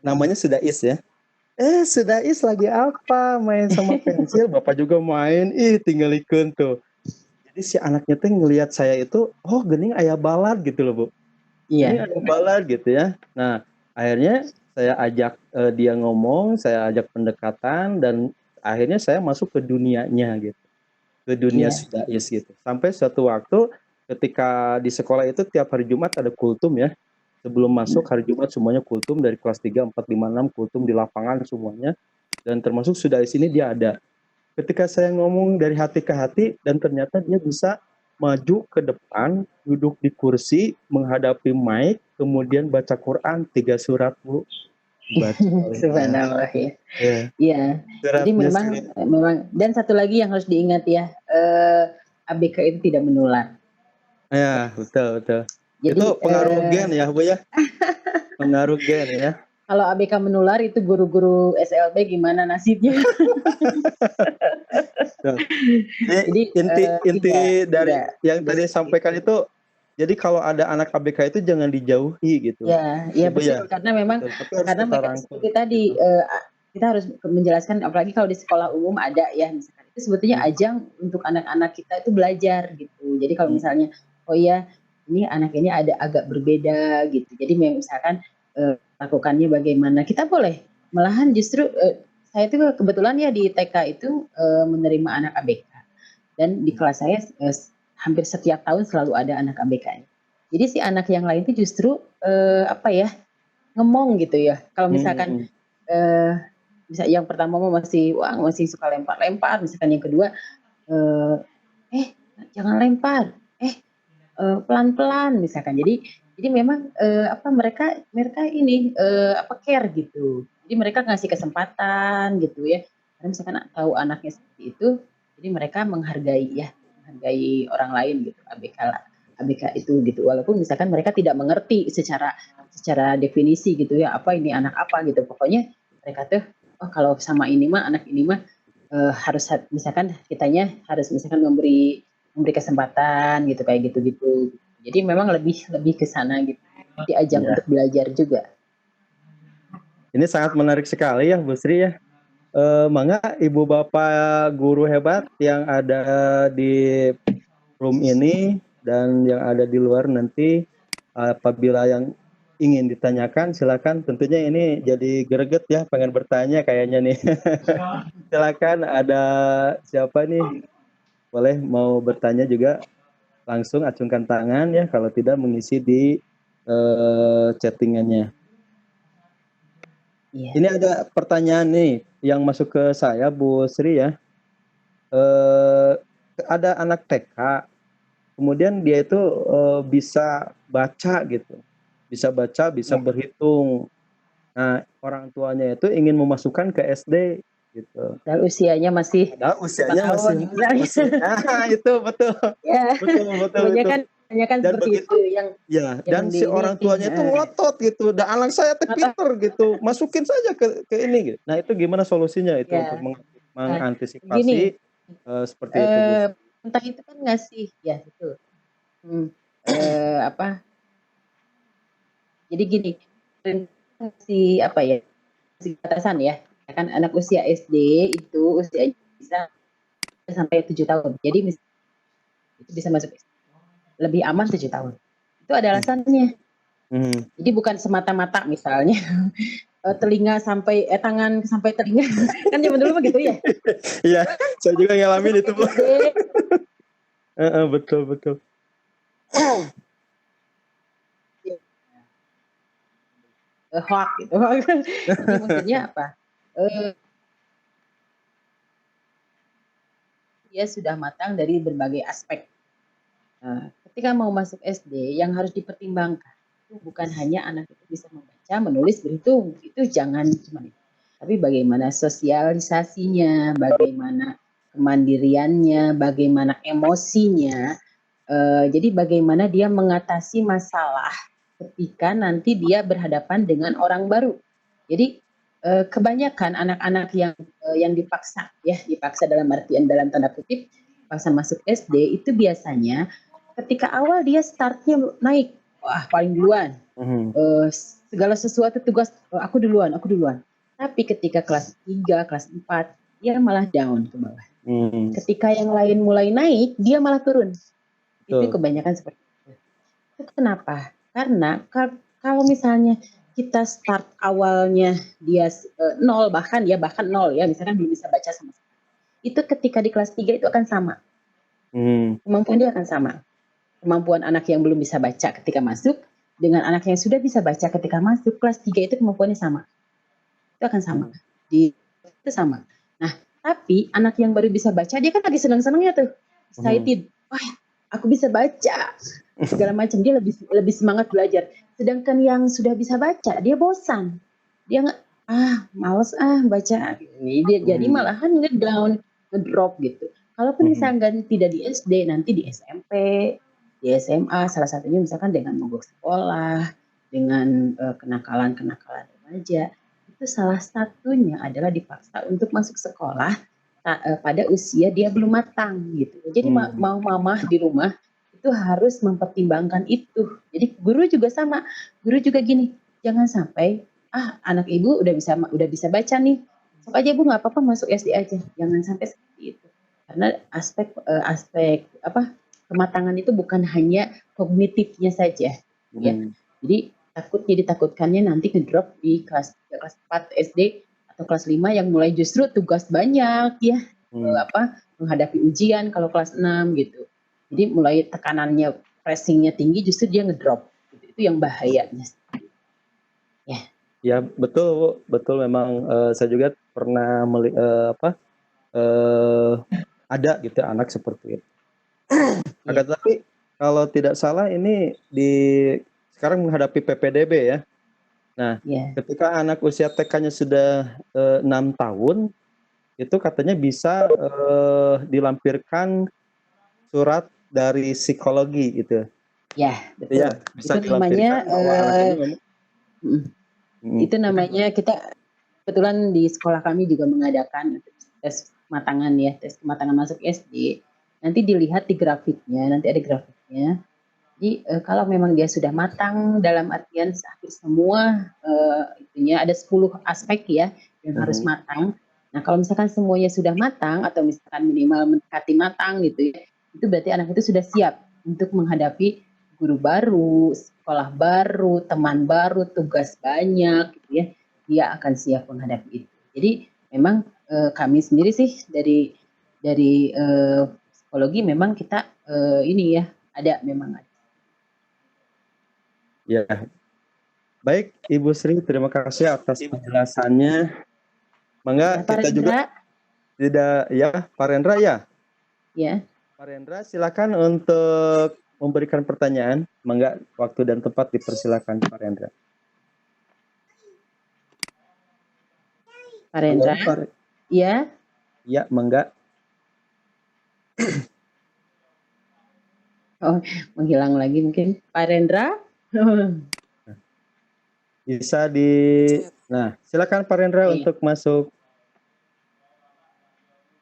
namanya Sudais ya. Sudais lagi apa main sama pensil, bapak juga main, tinggalikeun tuh. Jadi si anaknya tuh ngelihat saya itu, oh geuning aya balad gitu loh Bu. Ini ada balad gitu ya. Nah akhirnya saya ajak dia ngomong, saya ajak pendekatan, dan akhirnya saya masuk ke dunianya gitu, ke dunia Sudais gitu. Sampai suatu waktu ketika di sekolah itu tiap hari Jumat ada kultum ya. Sebelum masuk hari Jumat semuanya kultum, dari kelas 3, 4, 5, 6 kultum di lapangan semuanya. Dan termasuk Sudais ini dia ada. Ketika saya ngomong dari hati ke hati, dan ternyata dia bisa maju ke depan, duduk di kursi, menghadapi mic, kemudian baca Quran 3 surat Bu. Subhanallah ya. Iya. Jadi memang dan satu lagi yang harus diingat ya, ABK itu tidak menular. Ya, betul. Jadi, itu pengaruh gen ya Bu ya. Pengaruh gen ya. Kalau ABK menular itu guru-guru SLB gimana nasibnya? Jadi inti dari yang tadi sampaikan itu, jadi kalau ada anak ABK itu jangan dijauhi gitu. Ya betul. Karena memang karena mereka seperti tadi kita harus menjelaskan, apalagi kalau di sekolah umum ada ya misalkan, itu sebetulnya ajang untuk anak-anak kita itu belajar gitu. Jadi kalau misalnya ini anak ini ada agak berbeda gitu. Jadi misalkan lakukannya bagaimana, kita boleh. Malahan justru saya itu kebetulan ya di TK itu menerima anak ABK, dan di kelas saya hampir setiap tahun selalu ada anak ABK. Jadi si anak yang lain itu justru ngomong gitu ya. Kalau misalkan eh bisa yang pertama masih suka lempar-lempar, misalkan yang kedua jangan lempar, pelan-pelan misalkan. Jadi memang mereka ini care gitu. Jadi mereka ngasih kesempatan gitu ya. Karena misalkan tahu anaknya seperti itu, jadi mereka menghargai orang lain gitu. ABK itu gitu. Walaupun misalkan mereka tidak mengerti secara definisi gitu ya, apa ini anak apa gitu. Pokoknya mereka tuh kalau sama ini mah anak ini mah harus misalkan kitanya harus misalkan memberi kesempatan gitu kayak gitu-gitu. Jadi memang lebih ke sana gitu. Diajak Iya. untuk belajar juga. Ini sangat menarik sekali ya Bu Sri ya. Mangga Ibu Bapak guru hebat yang ada di room ini dan yang ada di luar nanti apabila yang ingin ditanyakan silakan. Tentunya ini jadi greget ya, pengen bertanya kayaknya nih. Silakan, ada siapa nih? Boleh mau bertanya juga langsung acungkan tangan ya, kalau tidak mengisi di chattingannya. Iya. Ini ada pertanyaan nih yang masuk ke saya Bu Sri ya. Ada anak TK, kemudian dia itu bisa baca gitu, bisa baca, bisa berhitung. Nah, orang tuanya itu ingin memasukkan ke SD gitu. Dan usianya masih Nah, usianya masih. Nah, itu betul. Ya. Betul. Kebanyakan Dan seperti begitu, itu yang dan si orang tuanya itu ngotot gitu. Dan anak saya pinter gitu, masukin saja ke ini gitu. Nah, itu gimana solusinya itu ya. untuk mengantisipasi Gini, seperti itu, Bu? entah itu kan ngasih ya itu. Jadi gini, si batasan ya. Kan anak usia SD itu usia bisa sampai 7 tahun. Jadi itu bisa masuk SD. Lebih aman 7 tahun. Itu ada alasannya. Jadi bukan semata-mata misalnya telinga sampai tangan sampai telinga. Kan zaman dulu begitu ya. Iya, saya juga ngalamin itu, Bu. Betul. Hoak gitu. Jadi maksudnya apa? Dia sudah matang dari berbagai aspek. Nah, ketika mau masuk SD, yang harus dipertimbangkan itu bukan hanya anak itu bisa membaca, menulis, berhitung. Itu jangan cuma itu. Tapi bagaimana sosialisasinya, bagaimana kemandiriannya, bagaimana emosinya. Jadi bagaimana dia mengatasi masalah ketika nanti dia berhadapan dengan orang baru. Jadi kebanyakan anak-anak yang dipaksa dalam artian dalam tanda kutip paksa masuk SD itu biasanya ketika awal dia startnya naik, wah paling duluan, segala sesuatu tugas aku duluan. Tapi ketika kelas 3, kelas 4 dia malah down ke bawah. Ketika yang lain mulai naik dia malah turun. Itu kebanyakan seperti itu. Kenapa? Karena kalau misalnya kita start awalnya dia 0 bahkan 0 ya, misalkan belum bisa baca sama sekali. Itu ketika di kelas 3 itu akan sama. Kemampuan dia akan sama. Kemampuan anak yang belum bisa baca ketika masuk dengan anak yang sudah bisa baca ketika masuk kelas 3 itu kemampuannya sama. Itu akan sama. Itu sama. Nah, tapi anak yang baru bisa baca dia kan lagi senang-senangnya tuh. Excited. Wah, aku bisa baca. Segala macam, dia lebih semangat belajar. Sedangkan yang sudah bisa baca dia bosan, dia males baca ini, dia jadi malahan ngedown, ngedrop gitu. Kalaupun misalkan tidak di SD, nanti di SMP, di SMA, salah satunya misalkan dengan mogok sekolah, dengan kenakalan remaja, itu salah satunya adalah dipaksa untuk masuk sekolah pada usia dia belum matang gitu. Jadi mau mama di rumah itu harus mempertimbangkan itu. Jadi guru juga sama. Guru juga gini, jangan sampai anak ibu udah bisa baca nih. Sok aja Bu, nggak apa-apa masuk SD aja. Jangan sampai seperti itu. Karena aspek kematangan itu bukan hanya kognitifnya saja. Ya. Jadi ditakutkannya nanti ngedrop di kelas 4 SD atau kelas 5 yang mulai justru tugas banyak ya. Menghadapi ujian kalau kelas 6 gitu. Jadi mulai tekanannya, pressingnya tinggi, justru dia ngedrop. Itu yang bahayanya. Ya. Ya betul, betul memang saya juga pernah ada gitu anak seperti itu. Iya, Akan tetapi kalau tidak salah ini sekarang menghadapi PPDB ya. Nah, iya, ketika anak usia TK-nya sudah 6 tahun, itu katanya bisa dilampirkan surat dari psikologi gitu. ya, Ya, betul. bisa Itu namanya, dilampirkan bahwa anak ini memang mm, mm, itu namanya kita kebetulan di sekolah kami juga mengadakan tes kematangan ya, tes kematangan masuk SD. Nanti dilihat di grafiknya, nanti ada grafiknya. Jadi kalau memang dia sudah matang dalam artian hampir semua itunya ada 10 aspek ya yang harus mm, matang. Nah, kalau misalkan semuanya sudah matang atau misalkan minimal mendekati matang gitu ya, itu berarti anak itu sudah siap untuk menghadapi guru baru, sekolah baru, teman baru, tugas banyak gitu ya. Dia akan siap menghadapi itu. Jadi memang kami sendiri sih dari psikologi memang kita ini ya ada memang. ya. Baik, Ibu Sri, terima kasih atas penjelasannya. Mangga Ya, Pak kita juga Rendra, tidak ya, Pak Rendra ya. ya. Pak Rendra, silakan untuk memberikan pertanyaan. Mangga waktu dan tempat dipersilakan Pak Rendra. Pak Halo, Rendra, Pak. ya, Ya, mangga. oh menghilang lagi mungkin. Pak Rendra, Bisa Nah, silakan Pak Rendra iya. untuk masuk.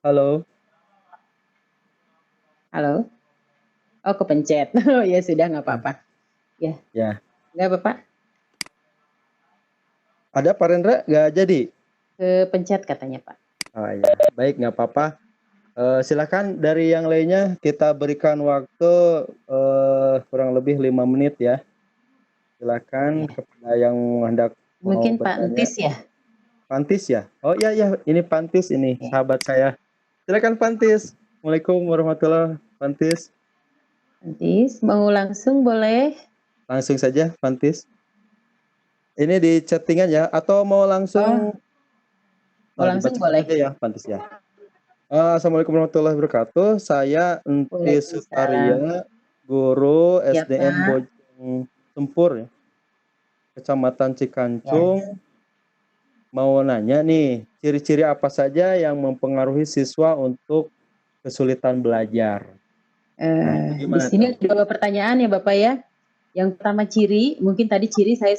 Halo. Halo, oh kepencet. Oh ya sudah nggak apa-apa. Ya, Ya, nggak apa-apa. ada Pak Rendra nggak jadi? Kepencet katanya Pak. Oh ya, baik nggak apa-apa. Silakan dari yang lainnya kita berikan waktu kurang lebih 5 menit ya. Silakan Ya. kepada yang hendak mau Mungkin Pak bertanya. Entis ya. Pantis ya? Oh iya ya, ini Pantis ini Ya. sahabat saya. Silakan Pantis. Assalamualaikum warahmatullahi wabarakatuh. Pantis, Entis mau langsung boleh? langsung saja Pantis. Ini di chattingan ya atau mau langsung? Oh, mau langsung Dibacakan boleh. aja ya Pantis ya. Assalamualaikum warahmatullahi wabarakatuh. Saya Entis Waalaikumsalam. Sutaria, guru Ya SDN Pak. Bojong Tempur ya, Kecamatan Ya. Cikancung. Mau nanya nih, ciri-ciri apa saja yang mempengaruhi siswa untuk kesulitan belajar? Nah, Di gimana sini tuh? ada 2 pertanyaan ya Bapak ya. Yang pertama ciri, mungkin tadi ciri saya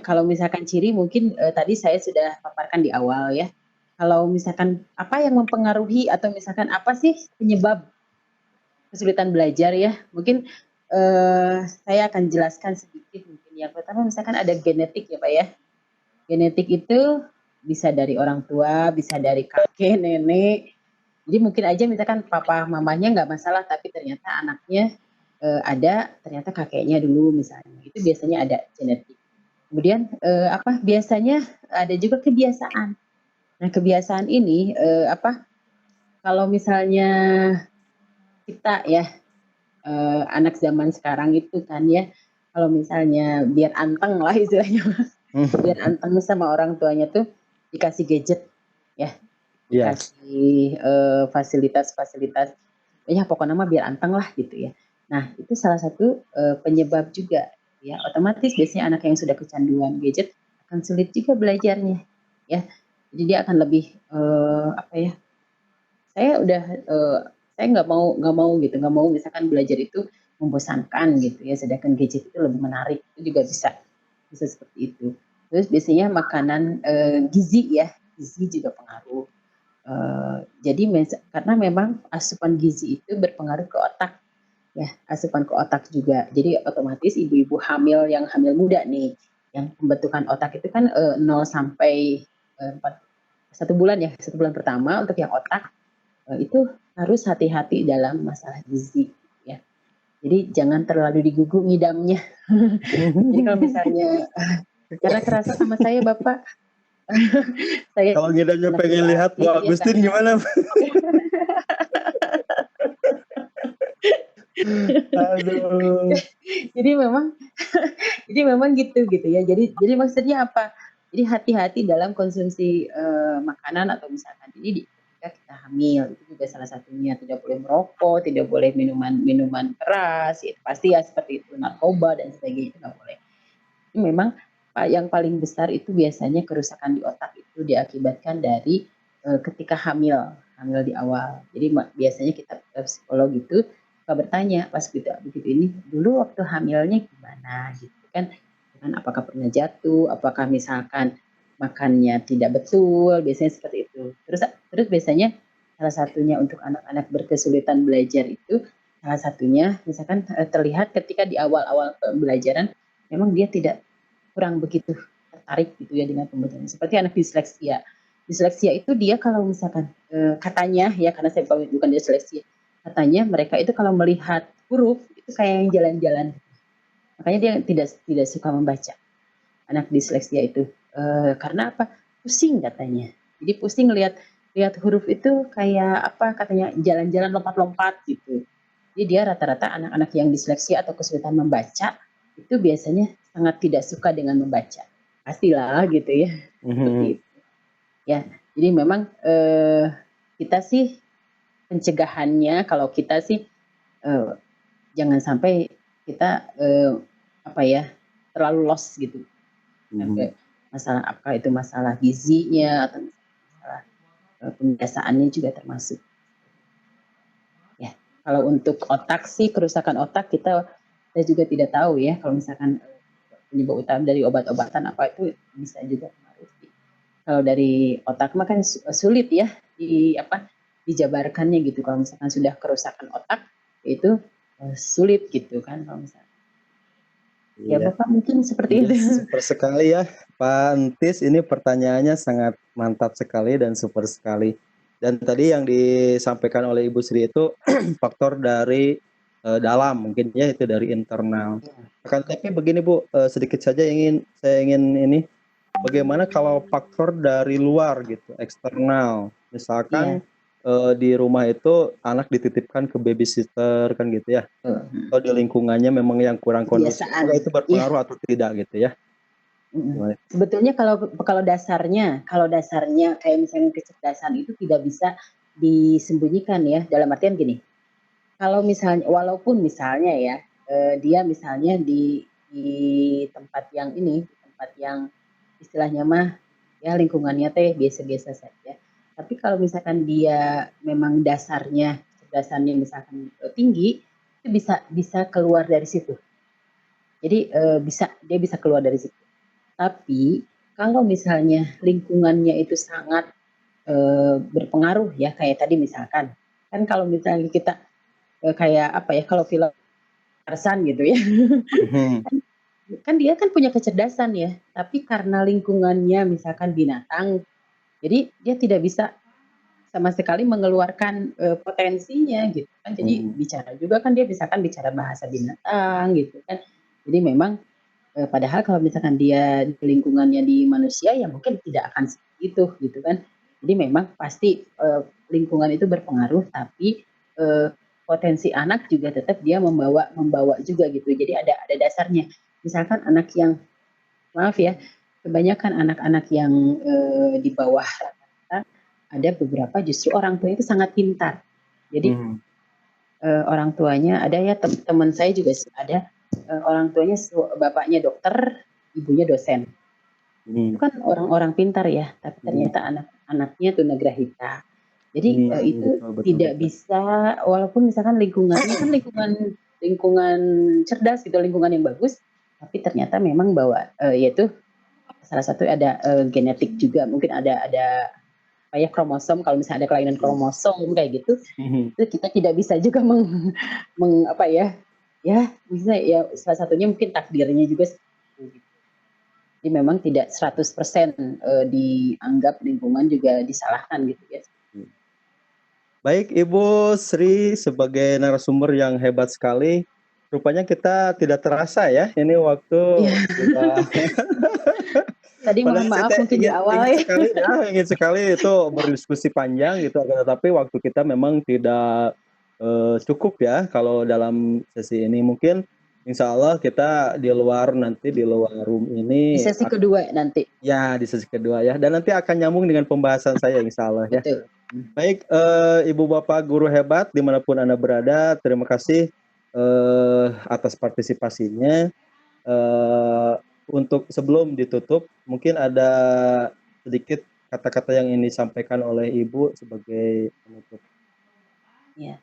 kalau misalkan ciri mungkin tadi saya sudah paparkan di awal ya. Kalau misalkan apa yang mempengaruhi atau misalkan apa sih penyebab kesulitan belajar ya? Mungkin saya akan jelaskan sedikit mungkin. Yang pertama misalkan ada genetik ya Pak ya. Genetik itu bisa dari orang tua, bisa dari kakek, nenek. Jadi mungkin aja misalkan papa mamanya nggak masalah, tapi ternyata anaknya ada, ternyata kakeknya dulu misalnya. Itu biasanya ada genetik. Kemudian biasanya ada juga kebiasaan. Nah, kebiasaan ini kalau misalnya kita ya anak zaman sekarang itu kan ya, kalau misalnya biar anteng lah istilahnya, biar anteng sama orang tuanya tuh dikasih gadget ya, Iya, dikasih fasilitas-fasilitas, ya pokoknya mah biar anteng lah gitu ya. Nah, itu salah satu penyebab juga ya, otomatis biasanya anak yang sudah kecanduan gadget akan sulit juga belajarnya ya. Jadi dia akan lebih saya udah saya nggak mau gitu, nggak mau misalkan belajar itu membosankan gitu ya, sedangkan gadget itu lebih menarik, itu juga bisa seperti itu. Terus biasanya makanan gizi ya, gizi juga pengaruh. Jadi karena memang asupan gizi itu berpengaruh ke otak ya, asupan ke otak juga. Jadi otomatis ibu-ibu hamil yang hamil muda nih, yang pembentukan otak itu kan 0 sampai 1 bulan ya, 1 bulan pertama untuk yang otak itu harus hati-hati dalam masalah gizi ya. Jadi jangan terlalu digugu ngidamnya. Jadi kalau misalnya karena kerasa sama saya Bapak, saya kalau ngidamnya pengen lihat Bu Agustin gimana? Aduh. Jadi memang Jadi memang gitu ya. Jadi maksudnya apa? Jadi hati-hati dalam konsumsi makanan atau misalkan ini ketika kita hamil itu juga salah satunya tidak boleh merokok, tidak boleh minuman keras, ya, pasti ya seperti itu narkoba dan sebagainya itu nggak boleh. Ini memang yang paling besar itu biasanya kerusakan di otak itu diakibatkan dari ketika hamil di awal. Jadi biasanya kita psikolog itu suka bertanya pas begitu ini dulu waktu hamilnya gimana gitu kan apakah pernah jatuh, apakah misalkan makannya tidak betul, biasanya seperti itu. Terus biasanya salah satunya untuk anak-anak berkesulitan belajar itu salah satunya misalkan terlihat ketika di awal-awal pembelajaran memang dia kurang begitu tertarik gitu ya dengan pembelajaran. Seperti anak disleksia. Disleksia itu dia kalau misalkan katanya ya karena saya bukan disleksia, katanya mereka itu kalau melihat huruf itu kayak yang jalan-jalan. Makanya dia tidak suka membaca. Anak disleksia itu karena apa? Pusing katanya. Jadi pusing lihat huruf itu kayak apa katanya jalan-jalan lompat-lompat gitu. Jadi dia rata-rata anak-anak yang disleksia atau kesulitan membaca itu biasanya sangat tidak suka dengan membaca. Pastilah gitu ya. Seperti itu. Ya, jadi memang kita sih pencegahannya kalau kita sih jangan sampai kita terlalu lost gitu. Masalah apakah itu masalah gizinya atau masalah pembiasaannya juga termasuk. Ya, kalau untuk otak sih kerusakan otak kita juga tidak tahu ya kalau misalkan penyebab utama dari obat-obatan apa itu bisa juga mempengaruhi. Kalau dari otak mah kan sulit ya dijabarkannya gitu. Kalau misalkan sudah kerusakan otak itu sulit gitu kan kalau misalkan. Ya Bapak mungkin seperti itu. Super sekali ya Pak Entis, ini pertanyaannya sangat mantap sekali dan super sekali. Dan tadi yang disampaikan oleh Ibu Sri itu faktor dari dalam mungkin ya, itu dari internal. Akan tapi begini Bu, sedikit saja saya ingin ini, bagaimana kalau faktor dari luar gitu, eksternal, misalkan di rumah itu anak dititipkan ke babysitter kan gitu ya, atau di lingkungannya memang yang kurang kondusif, itu berpengaruh atau tidak gitu ya? Sebetulnya kalau dasarnya kayak misalnya kecerdasan itu tidak bisa disembunyikan ya, dalam artian gini, kalau misalnya walaupun misalnya ya dia misalnya di tempat yang istilahnya mah ya lingkungannya teh biasa-biasa saja. Tapi kalau misalkan dia memang dasarnya kecerdasannya misalkan tinggi, itu bisa keluar dari situ. Jadi dia bisa keluar dari situ. Tapi kalau misalnya lingkungannya itu sangat berpengaruh ya, kayak tadi misalkan kan kalau misalnya kita kayak apa ya, kalau film Tarzan gitu ya, kan dia kan punya kecerdasan ya, tapi karena lingkungannya misalkan binatang, jadi dia tidak bisa sama sekali mengeluarkan potensinya gitu kan. Jadi bicara juga kan dia misalkan bicara bahasa binatang gitu kan. Jadi memang padahal kalau misalkan dia lingkungannya di manusia ya mungkin tidak akan seperti itu gitu kan. Jadi memang pasti lingkungan itu berpengaruh, tapi potensi anak juga tetap dia membawa juga gitu. Jadi ada dasarnya. Misalkan anak yang maaf ya, kebanyakan anak-anak yang di bawah rata-rata, ada beberapa justru orang tua itu sangat pintar. Jadi orang tuanya ada ya, teman saya juga ada orang tuanya bapaknya dokter, ibunya dosen. Itu kan orang-orang pintar ya, tapi ternyata anak-anaknya tunagrahita. Jadi itu betul, tidak bisa, walaupun misalkan lingkungannya kan lingkungan cerdas gitu, lingkungan yang bagus, tapi ternyata memang yaitu salah satu ada genetik juga, mungkin ada kayak kromosom, kalau misalnya ada kelainan kromosom kayak gitu, itu kita tidak bisa juga bisa ya, salah satunya mungkin takdirnya juga gitu. Jadi memang tidak 100% dianggap lingkungan juga disalahkan gitu ya. Baik Ibu Sri sebagai narasumber yang hebat sekali. Rupanya kita tidak terasa ya, ini waktu tadi mohon maaf mungkin di awal ingin sekali itu berdiskusi panjang gitu, tetapi waktu kita memang tidak cukup ya kalau dalam sesi ini. Mungkin Insya Allah kita di luar room Di ini sesi kedua nanti. ya di sesi kedua ya, dan nanti akan nyambung dengan pembahasan saya insya Allah ya. Betul. Baik, Ibu Bapak guru hebat dimanapun Anda berada, terima kasih atas partisipasinya. Untuk sebelum ditutup, mungkin ada sedikit kata-kata yang ingin disampaikan oleh Ibu sebagai penutup. Ya.